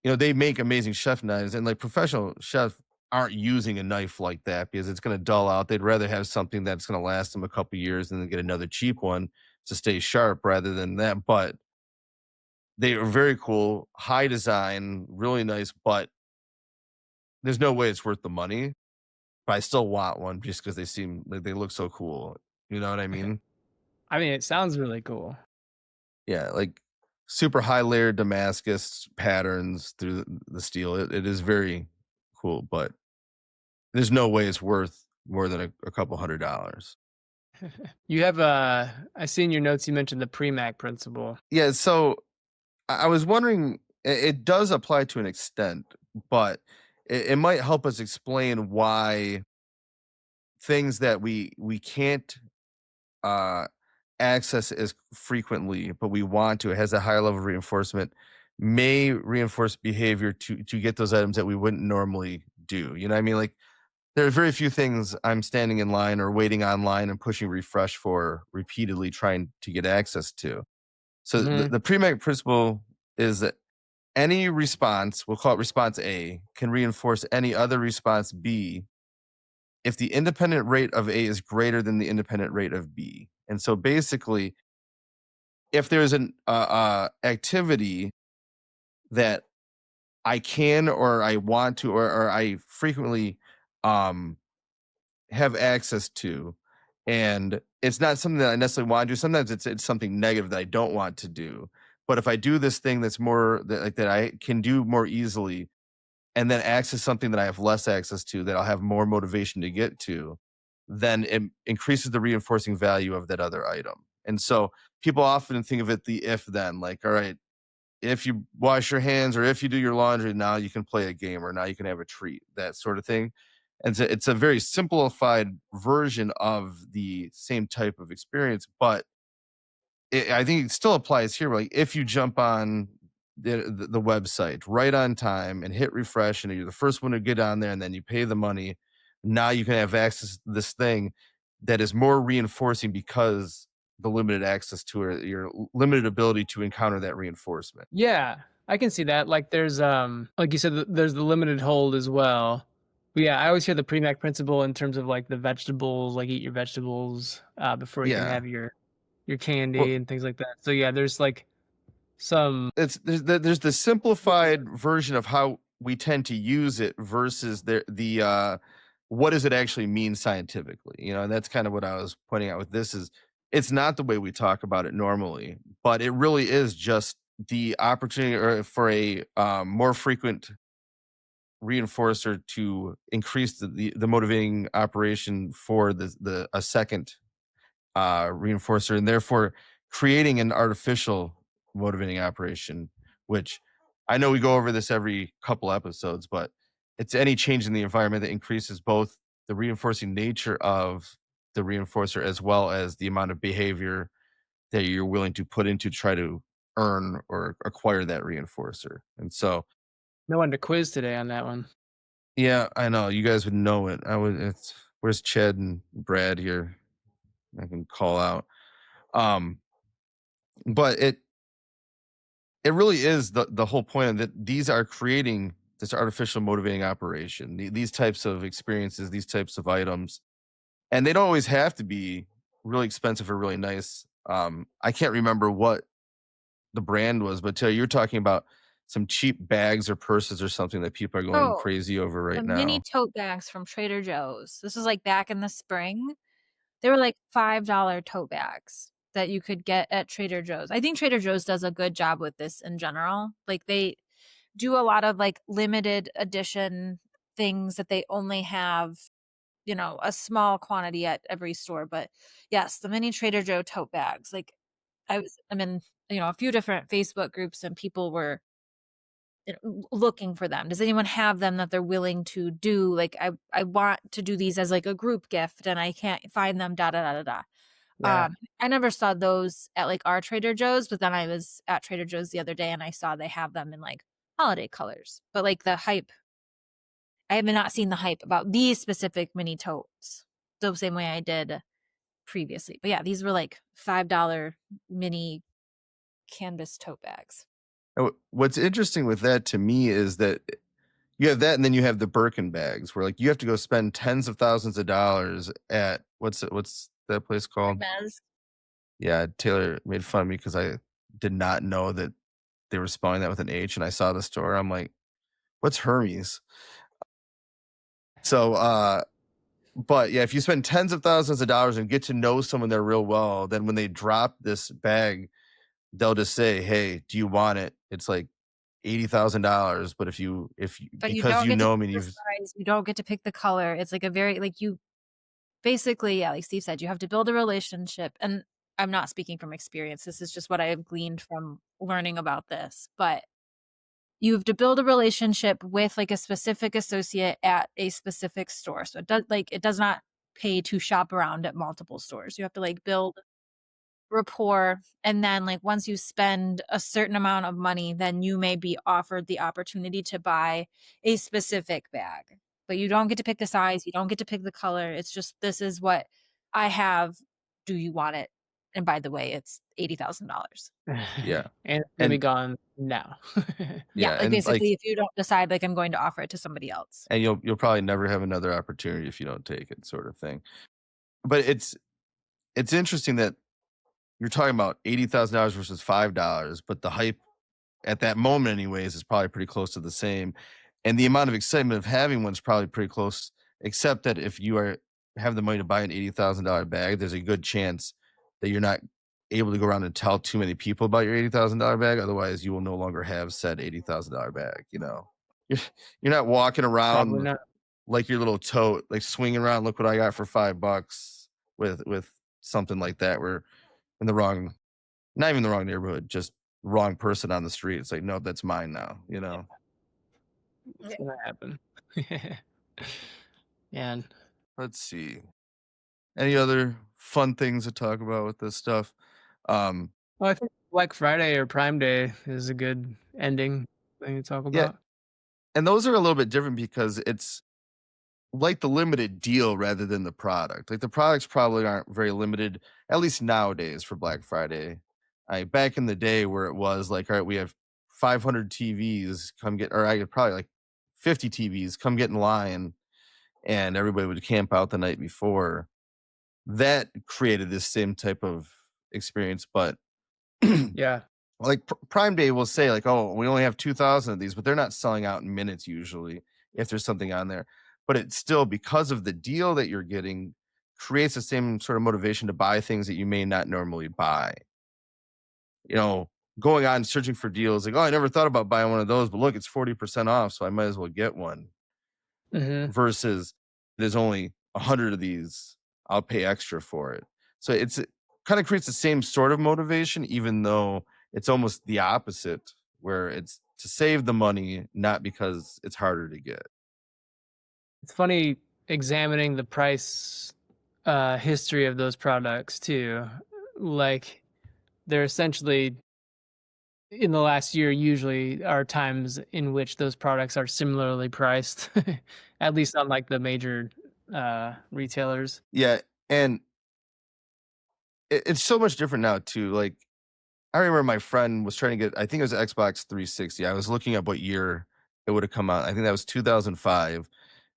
you know, they make amazing chef knives, and like professional chefs aren't using a knife like that because it's going to dull out. They'd rather have something that's going to last them a couple years and then get another cheap one to stay sharp rather than that. But they are very cool, high design, really nice, but there's no way it's worth the money. But I still want one just because they seem like they look so cool. You know what I mean? I mean, it sounds really cool. Yeah, like super high layered Damascus patterns through the steel. It is very cool, but there's no way it's worth more than a couple $100. You have I see in your notes you mentioned the Premack principle. Yeah, so I was wondering, it does apply to an extent, but it might help us explain why things that we can't uh access as frequently, but we want to, it has a higher level of reinforcement, may reinforce behavior to get those items that we wouldn't normally do. You know what I mean? Like, there are very few things I'm standing in line or waiting online and pushing refresh for repeatedly trying to get access to. So Mhm. the pre-mag principle is that any response, we'll call it response A, can reinforce any other response B if the independent rate of A is greater than the independent rate of B. And so basically, if there's an activity that I can or I want to or I frequently um have access to, and it's not something that I necessarily want to do. Sometimes it's something negative that I don't want to do. But if I do this thing that's more that like that I can do more easily, and then access something that I have less access to that I'll have more motivation to get to, then it increases the reinforcing value of that other item. And so people often think of it the if then, like, all right, if you wash your hands or if you do your laundry, now you can play a game or now you can have a treat, that sort of thing. And so it's a very simplified version of the same type of experience, but I think it still applies here. Like, if you jump on the website right on time and hit refresh, and you're the first one to get on there, and then you pay the money. Now you can have access to this thing that is more reinforcing because the limited access to it, your limited ability to encounter that reinforcement. Yeah, I can see that. Like there's like you said, there's the limited hold as well. But yeah, I always hear the Premack principle in terms of like the vegetables, like eat your vegetables before you can Yeah. have your Well, candy and things like that. So yeah, there's like some there's the yeah. simplified version of how we tend to use it versus the what does it actually mean scientifically, and that's kind of what I was pointing out with this is it's not the way we talk about it normally, but it really is just the opportunity or for a more frequent reinforcer to increase the motivating operation for the a second reinforcer, and therefore creating an artificial motivating operation, which I know we go over this every couple episodes, but it's any change in the environment that increases both the reinforcing nature of the reinforcer as well as the amount of behavior that you're willing to put into try to earn or acquire that reinforcer. And so, No one to quiz today on that one. yeah, I know you guys would know it. I would. It's where's Chad and Brad here? I can call out. Um, but it really is the whole point of that these are creating this artificial motivating operation, these types of experiences, these types of items, and they don't always have to be really expensive or really nice. I can't remember what the brand was, but Taylor, you're talking about some cheap bags or purses or something that people are going Oh, crazy over the right mini now. tote bags from Trader Joe's. This was, like, back in the spring. They were, like, $5 tote bags that you could get at Trader Joe's. I think Trader Joe's does a good job with this in general. Like, they do a lot of, like, limited edition things that they only have, a small quantity at every store, but yes, the mini Trader Joe tote bags, like, I'm in, a few different Facebook groups and people were looking for them. Does anyone have them that they're willing to do? Like, I want to do these as like a group gift and I can't find them, da da da da da. Yeah. I never saw those at like our Trader Joe's, but then I was at Trader Joe's the other day and I saw they have them in like holiday colors. But like the hype, I have not seen the hype about these specific mini totes the same way I did previously. But yeah, these were like $5 mini canvas tote bags. What's interesting with that to me is that you have that, and then you have the Birkin bags, where like you have to go spend tens of thousands of dollars at what's that place called? Hermes. Yeah, Taylor made fun of me because I did not know that they were spelling that with an H, and I saw the store. I'm like, "What's Hermes?" So, but yeah, if you spend tens of thousands of dollars and get to know someone there real well, then when they drop this bag, they'll just say, "Hey, do you want it?" It's like $80,000, but if you But you because don't you get to know pick me, and the you've size, you don't get to pick the color. It's like a very like you basically, yeah, like Steve said, you have to build a relationship. And I'm not speaking from experience. This is just what I have gleaned from learning about this. But you have to build a relationship with like a specific associate at a specific store. So it does not pay to shop around at multiple stores. You have to like build rapport, and then like once you spend a certain amount of money, then you may be offered the opportunity to buy a specific bag, but you don't get to pick the size, you don't get to pick the color. It's just, this is what I have, do you want it? And by the way, it's $80,000. yeah, And it's gonna be and gone now. Yeah, yeah, like and like basically if you don't decide, like, I'm going to offer it to somebody else. and you'll probably never have another opportunity if you don't take it, sort of thing. But it's interesting that you're talking about $80,000 versus $5, but the hype at that moment, anyways, is probably pretty close to the same, and the amount of excitement of having one's probably pretty close. Except that if you have the money to buy an $80,000 bag, there's a good chance that you're not able to go around and tell too many people about your $80,000 bag. Otherwise, you will no longer have said $80,000 bag. You're, you're not walking Probably around not. like your little tote, like swinging around. Look what I got for $5 with something like that. We're in the wrong, not even the wrong neighborhood, just wrong person on the street. It's like, no, that's mine now. It's gonna happen. And Let's see. Any other fun things to talk about with this stuff? Well, I think Black Friday or Prime Day is a good ending thing to talk Yeah, about. and those are a little bit different because it's like the limited deal rather than the product. Like the products probably aren't very limited, at least nowadays for Black Friday. Back in the day where it was like, all right, we have 500 TVs, come get, or I could probably like 50 TVs, come get in line, and everybody would camp out the night before. That created this same type of experience, but Yeah. like Prime Day will say like, "Oh, we only have 2,000 of these," but they're not selling out in minutes usually if there's something on there. But it's still because of the deal that you're getting creates the same sort of motivation to buy things that you may not normally buy. You know, going on searching for deals like, "Oh, I never thought about buying one of those, but look, it's 40% off, so I might as well get one." Mhm. Versus there's only 100 of these, I'll pay extra for it. So it's kind of creates the same sort of motivation, even though it's almost the opposite, where it's to save the money, not because it's harder to get. It's funny examining the price, history of those products too. Like, they're essentially in the last year usually are times in which those products are similarly priced, at least on, like, the major, retailers. Yeah, and it's so much different now too. Like I remember my friend was trying to get, I think it was Xbox 360. I was looking up what year it would have come out. I think that was 2005.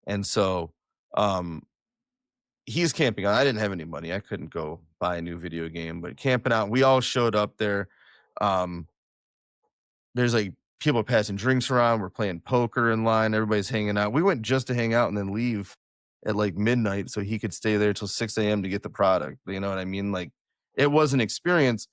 And so um he's camping out. I didn't have any money. I couldn't go buy a new video game, but camping out, we all showed up there. Um, there's like people passing drinks around. We're playing poker in line. Everybody's hanging out. We went just to hang out and then leave at like midnight so he could stay there till 6 a.m. to get the product. You know what I mean? Like it was an experience.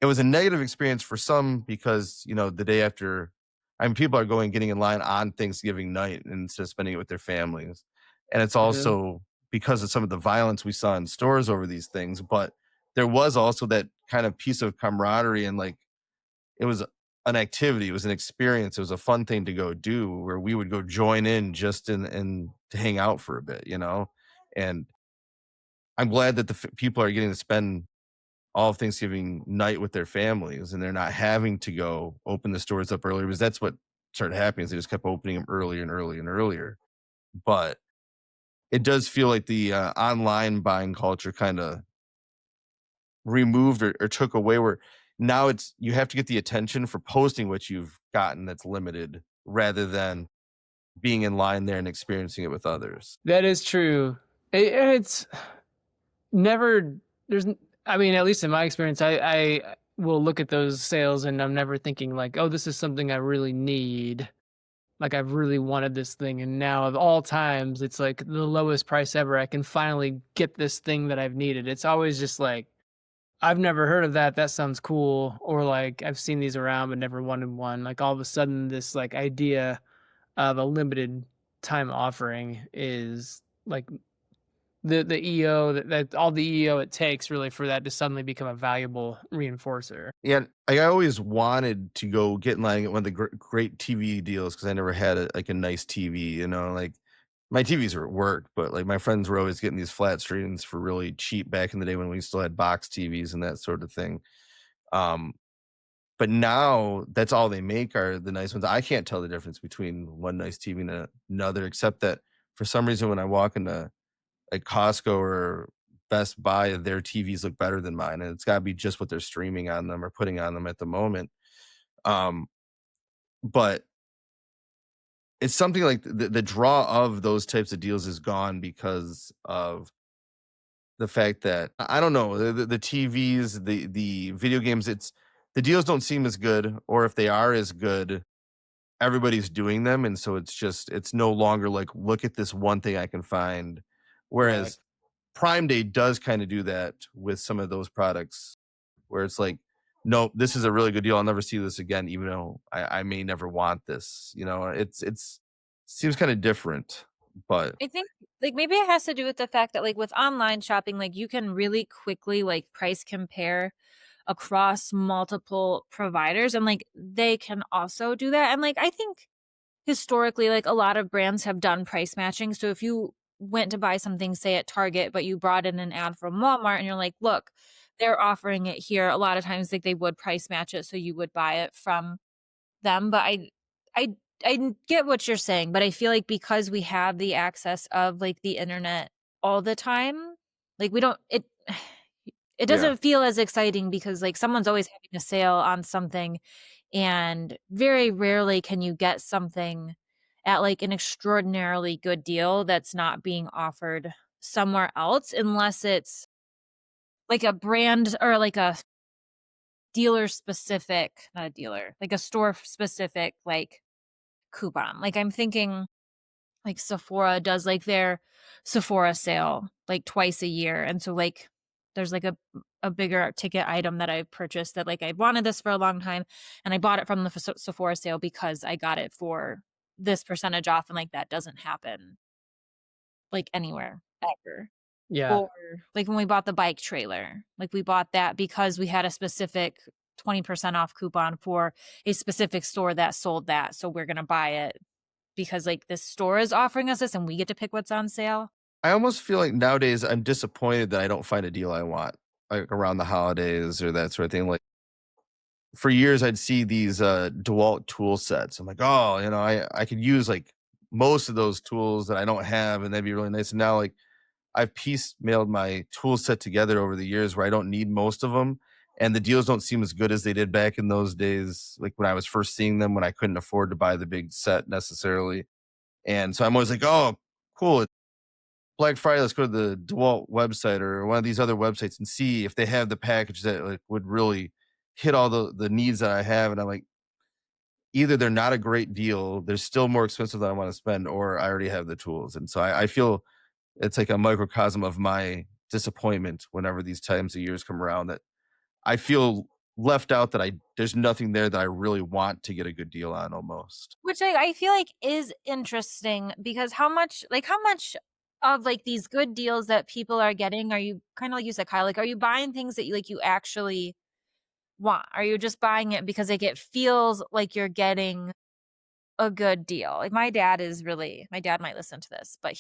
It was a negative experience for some because, you know, the day after, I mean, people are going getting in line on Thanksgiving night instead of spending it with their families. And it's Mhm. also because of some of the violence we saw in stores over these things. But there was also that kind of piece of camaraderie and like it was an activity, it was an experience, it was a fun thing to go do where we would go join in just in to hang out for a bit, you know? And I'm glad that people are getting to spend all of Thanksgiving night with their families, and they're not having to go open the stores up earlier because that's what started happening is they just kept opening them earlier and earlier and earlier. But it does feel like the online buying culture kind of removed or took away where now it's you have to get the attention for posting what you've gotten that's limited rather than being in line there and experiencing it with others. That is true. It's never there's n I mean, at least in my experience, I will look at those sales and I'm never thinking like, "Oh, this is something I really need." Like, I've really wanted this thing, and now of all times, it's, like, the lowest price ever. I can finally get this thing that I've needed. It's always just like, "I've never heard of that. That sounds cool," or, like, "I've seen these around but never wanted one." Like, all of a sudden, this, like, idea of a limited time offering is, like, the EO that all the EO it takes really for that to suddenly become a valuable reinforcer. Yeah, I always wanted to go get in line at one of the great TV deals because I never had like a nice TV. You know, like my TVs were at work, but like my friends were always getting these flat screens for really cheap back in the day when we still had box TVs and that sort of thing. Um, but now that's all they make are the nice ones. I can't tell the difference between one nice TV and another, except that for some reason when I walk into like Costco or Best Buy, their TVs look better than mine, and it's gotta be just what they're streaming on them or putting on them at the moment. Um, but it's something like the draw of those types of deals is gone because of the fact that I don't know, the TVs, the video games, it's the deals don't seem as good, or if they are as good, everybody's doing them, and so it's no longer like, "Look at this one thing I can find." Right. Whereas Prime Day does kinda do that with some of those products where it's like, "Nope, this is a really good deal. I'll never see this again, even though I may never want this." You know, it's seems kinda different, but I think, like, maybe it has to do with the fact that, like, with online shopping, like, you can really quickly, like, price compare across multiple providers, and, like, they can also do that, and, like, I think historically, like, a lot of brands have done price matching, so if you went to buy something, say, at Target, but you brought in an ad from Walmart and you're like, "Look, they're offering it here. A lot of times, like, they would price match it, so you would buy it from them, but I I get what you're saying, but I feel like because we have the access of, like, the internet all the time, like, we don't it Yeah. doesn't feel as exciting because, like, someone's always having a sale on something, and very rarely can you get something at, like, an extraordinarily good deal that's not being offered somewhere else unless it's, like, a brand or, like, a dealer specific not a dealer, like, a store specific, like, coupon. Like, I'm thinking, like, Sephora does, like, their Sephora sale, like, twice a year, and so, like, there's, like, a bigger ticket item that I've purchased that, like, I wanted this for a long time, and I bought it from the Sephora sale because I got it for this percentage off, and, like, that doesn't happen, like, anywhere ever. Yeah. Or, like, when we bought the bike trailer, like, we bought that because we had a specific 20% off coupon for a specific store that sold that, so we're gonna buy it because, like, this store is offering us this and we get to pick what's on sale. I almost feel like nowadays I'm disappointed that I don't find a deal I want, like around the holidays or that sort of thing. Like for years, I'd see these DeWalt tool sets. I'm like, oh, I could use like most of those tools that I don't have, and that'd be really nice. And now, like, I've piecemealed my tool set together over the years where I don't need most of them, and the deals don't seem as good as they did back in those days, like when I was first seeing them when I couldn't afford to buy the big set necessarily. And so I'm always like, oh, cool. Black Friday, let's go to the DeWalt website or one of these other websites and see if they have the package that like would really hit all the needs that I have. And I'm like, either they're not a great deal, they're still more expensive than I want to spend, or I already have the tools. And so I feel it's like a microcosm of my disappointment whenever these times of years come around that I feel left out that I there's nothing there that I really want to get a good deal on almost. Which I feel like is interesting because how much of, like, these good deals that people are getting are you kinda like you said, Kyle, like, are you buying things that you actually want? Are you just buying it because, like, it feels like you're getting a good deal? Like, my dad might listen to this, but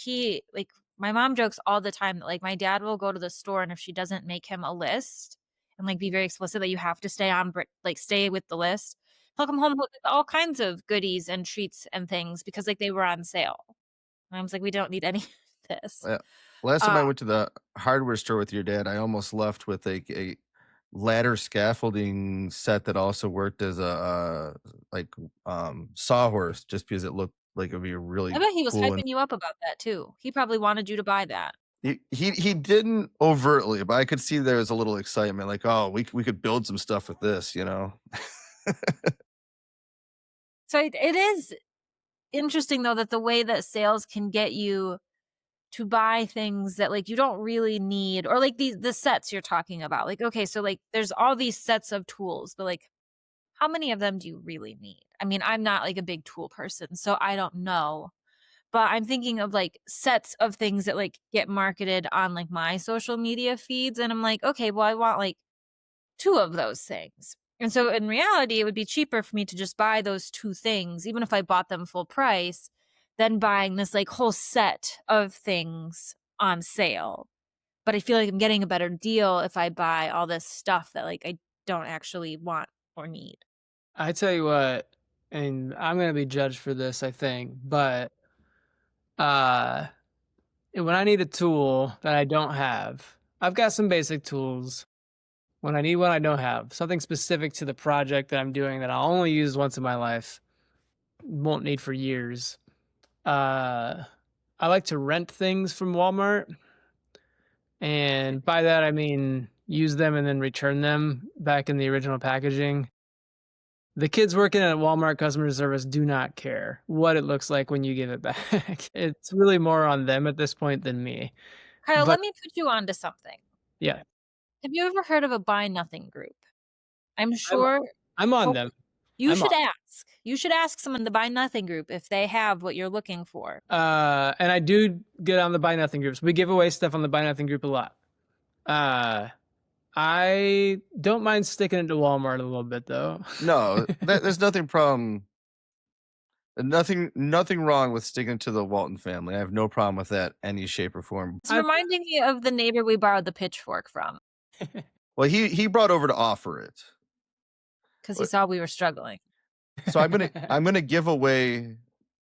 my mom jokes all the time that, like, my dad will go to the store, and if she doesn't make him a list and, like, be very explicit that you have to stay with the list, he'll come home with all kinds of goodies and treats and things because, like, they were on sale. And I was like, "We don't need any of this." Yeah. Last time Uh, I went to the hardware store with your dad, I almost left with a ladder scaffolding set that also worked as a like sawhorse just because it looked like it'd be I really bet he was cool. And hyping you up about that too. He probably wanted you to buy that. he didn't overtly, but I could see there was a little excitement, like, oh, we could build some stuff with this. So it is interesting though that the way that sales can get you to buy things that, like, you don't really need or, like, the sets you're talking about. Like, okay, so, like, there's all these sets of tools, but, like, how many of them do you really need? I mean, I'm not, like, a big tool person, so I don't know, but I'm thinking of, like, sets of things that, like, get marketed on, like, my social media feeds, and I'm like, "Okay, well, I want, like, 2 of those things." And so in reality, it would be cheaper for me to just buy those 2 things, even if I bought them full price, than buying this, like, whole set of things on sale. But I feel like I'm getting a better deal if I buy all this stuff that, like, I don't actually want or need. I tell you what, and I'm gonna be judged for this, I think, but uh, when I need a tool that I don't have, I've got some basic tools. When I need one I don't have, something specific to the project that I'm doing that I'll only use once in my life, won't need for years. Uh, I like to rent things from Walmart, and by that I mean use them and then return them back in the original packaging. The kids working at Walmart customer service do not care what it looks like when you give it back. It's really more on them at this point than me. Kyle, But let me put you on to something. yeah, Have you ever heard of a buy nothing group? I'm I'm sure I'm on hope them. you I'm on. should ask. You should ask someone in the buy nothing group if they have what you're looking for. And I do get on the buy nothing groups. We give away stuff on the buy nothing group a lot. Uh, I don't mind sticking it to Walmart a little bit though. No, there's nothing wrong with sticking to the Walton family. I have no problem with that any shape or form. It's I reminding me of the neighbor we borrowed the pitchfork from. Well, he brought over to offer it. Because he saw we were struggling. So I'm gonna give away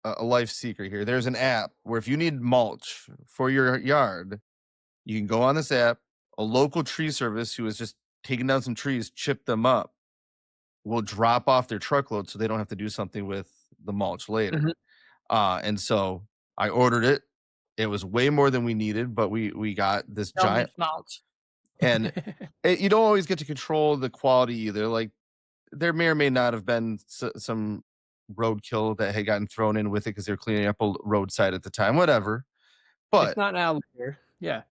a life secret here. There's an app where if you need mulch for your yard, you can go on this app. A local tree service who is just taking down some trees, chip them up, will drop off their truckload so they don't have to do something with the mulch later. Mhm. And so I ordered it. It was way more than we needed, but we got this So giant, much mulch. and you don't always get to control the quality either. Like there may or may not have been some roadkill that had gotten thrown in with it because they're cleaning up a roadside at the time, whatever. It's But not an Allure. Yeah.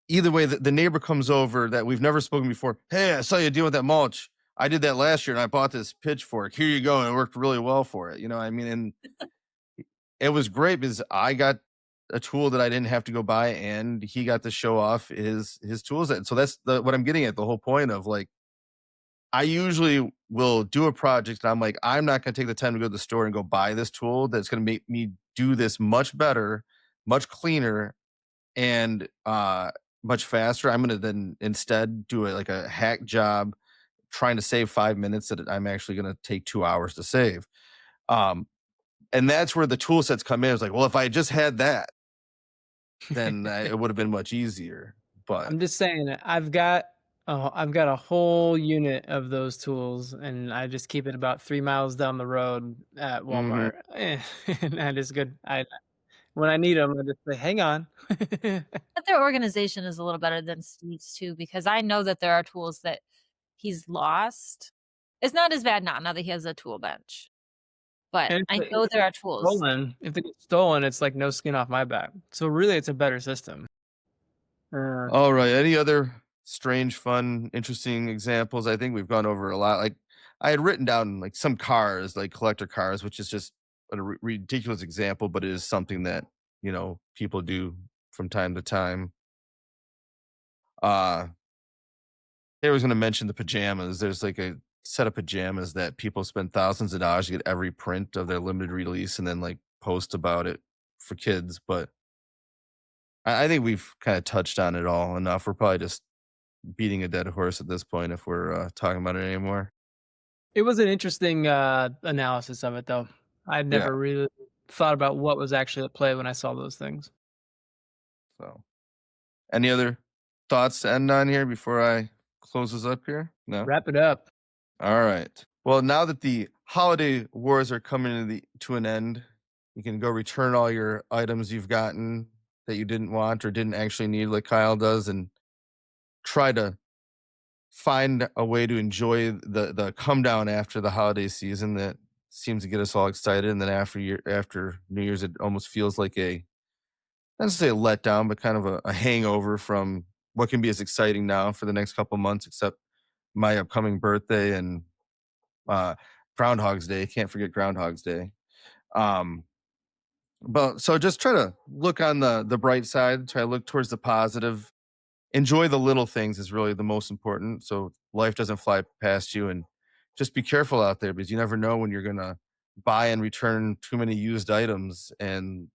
either way, the neighbor comes over that we've never spoken before. Hey, I saw you deal with that mulch. I did that last year and I bought this pitchfork. Here you go. And it worked really well for it. You know, I mean, and it was great because I got a tool that I didn't have to go buy and he got to show off his tools. And so that's what I'm getting at. The whole point of like, I usually will do a project and I'm like, I'm not going to take the time to go to the store and go buy this tool that's going to make me do this much better, much cleaner, and much faster. I'm going to then instead do like a hack job trying to save 5 minutes that I'm actually going to take 2 hours to save. Um, and that's where the tool sets come in. It's like, well, if I just had that, then it would have been much easier. But I'm just saying I've got a whole unit of those tools, and I just keep it about 3 miles down the road at mhm. Walmart. And that is good. When I need them, I just say, "Hang on." But their organization is a little better than Steve's too, because I know that there are tools that he's lost. It's not as bad now that he has a tool bench, but And I if know they there are get tools. stolen, it's like no skin off my back. So really, it's a better system. Uh, All right. Any other strange, fun, interesting examples? I think we've gone over a lot. Like I had written down like some cars, like collector cars, which is just a ridiculous example, but it is something that people do from time to time. Uh I was going to mention the pajamas. There's like a set of pajamas that people spend thousands of dollars to get every print of their limited release and then like post about it for kids. But I think we've kind of touched on it all enough. We're probably just beating a dead horse at this point if we're talking about it anymore. it was an interesting analysis of it, though. I'd Yeah. never really thought about what was actually at play when I saw those things. So, any other thoughts to end on here before I close this up here? No. Wrap it up. All right. Well, now that the holiday wars are coming to an end, you can go return all your items you've gotten that you didn't want or didn't actually need, like Kyle does, and try to find a way to enjoy the come down after the holiday season that seems to get us all excited. And then after New Year's, it almost feels like not to say a letdown, but kind of a hangover from what can be as exciting now for the next couple months, except my upcoming birthday and uh, Groundhog's Day. Can't forget Groundhog's Day. Um, but so just try to look on the bright side. Try to look towards the positive. Enjoy the little things is really the most important. So life doesn't fly past you, and just be careful out there because you never know when you're gonna buy and return too many used items, and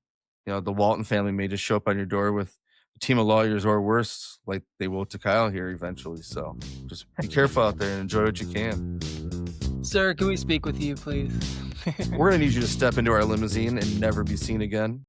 the Walton family may just show up on your door with a team of lawyers or worse, like they will to Kyle here eventually. So just be careful out there and enjoy what you can. Sir, can we speak with you, please? We're gonna need you to step into our limousine and never be seen again.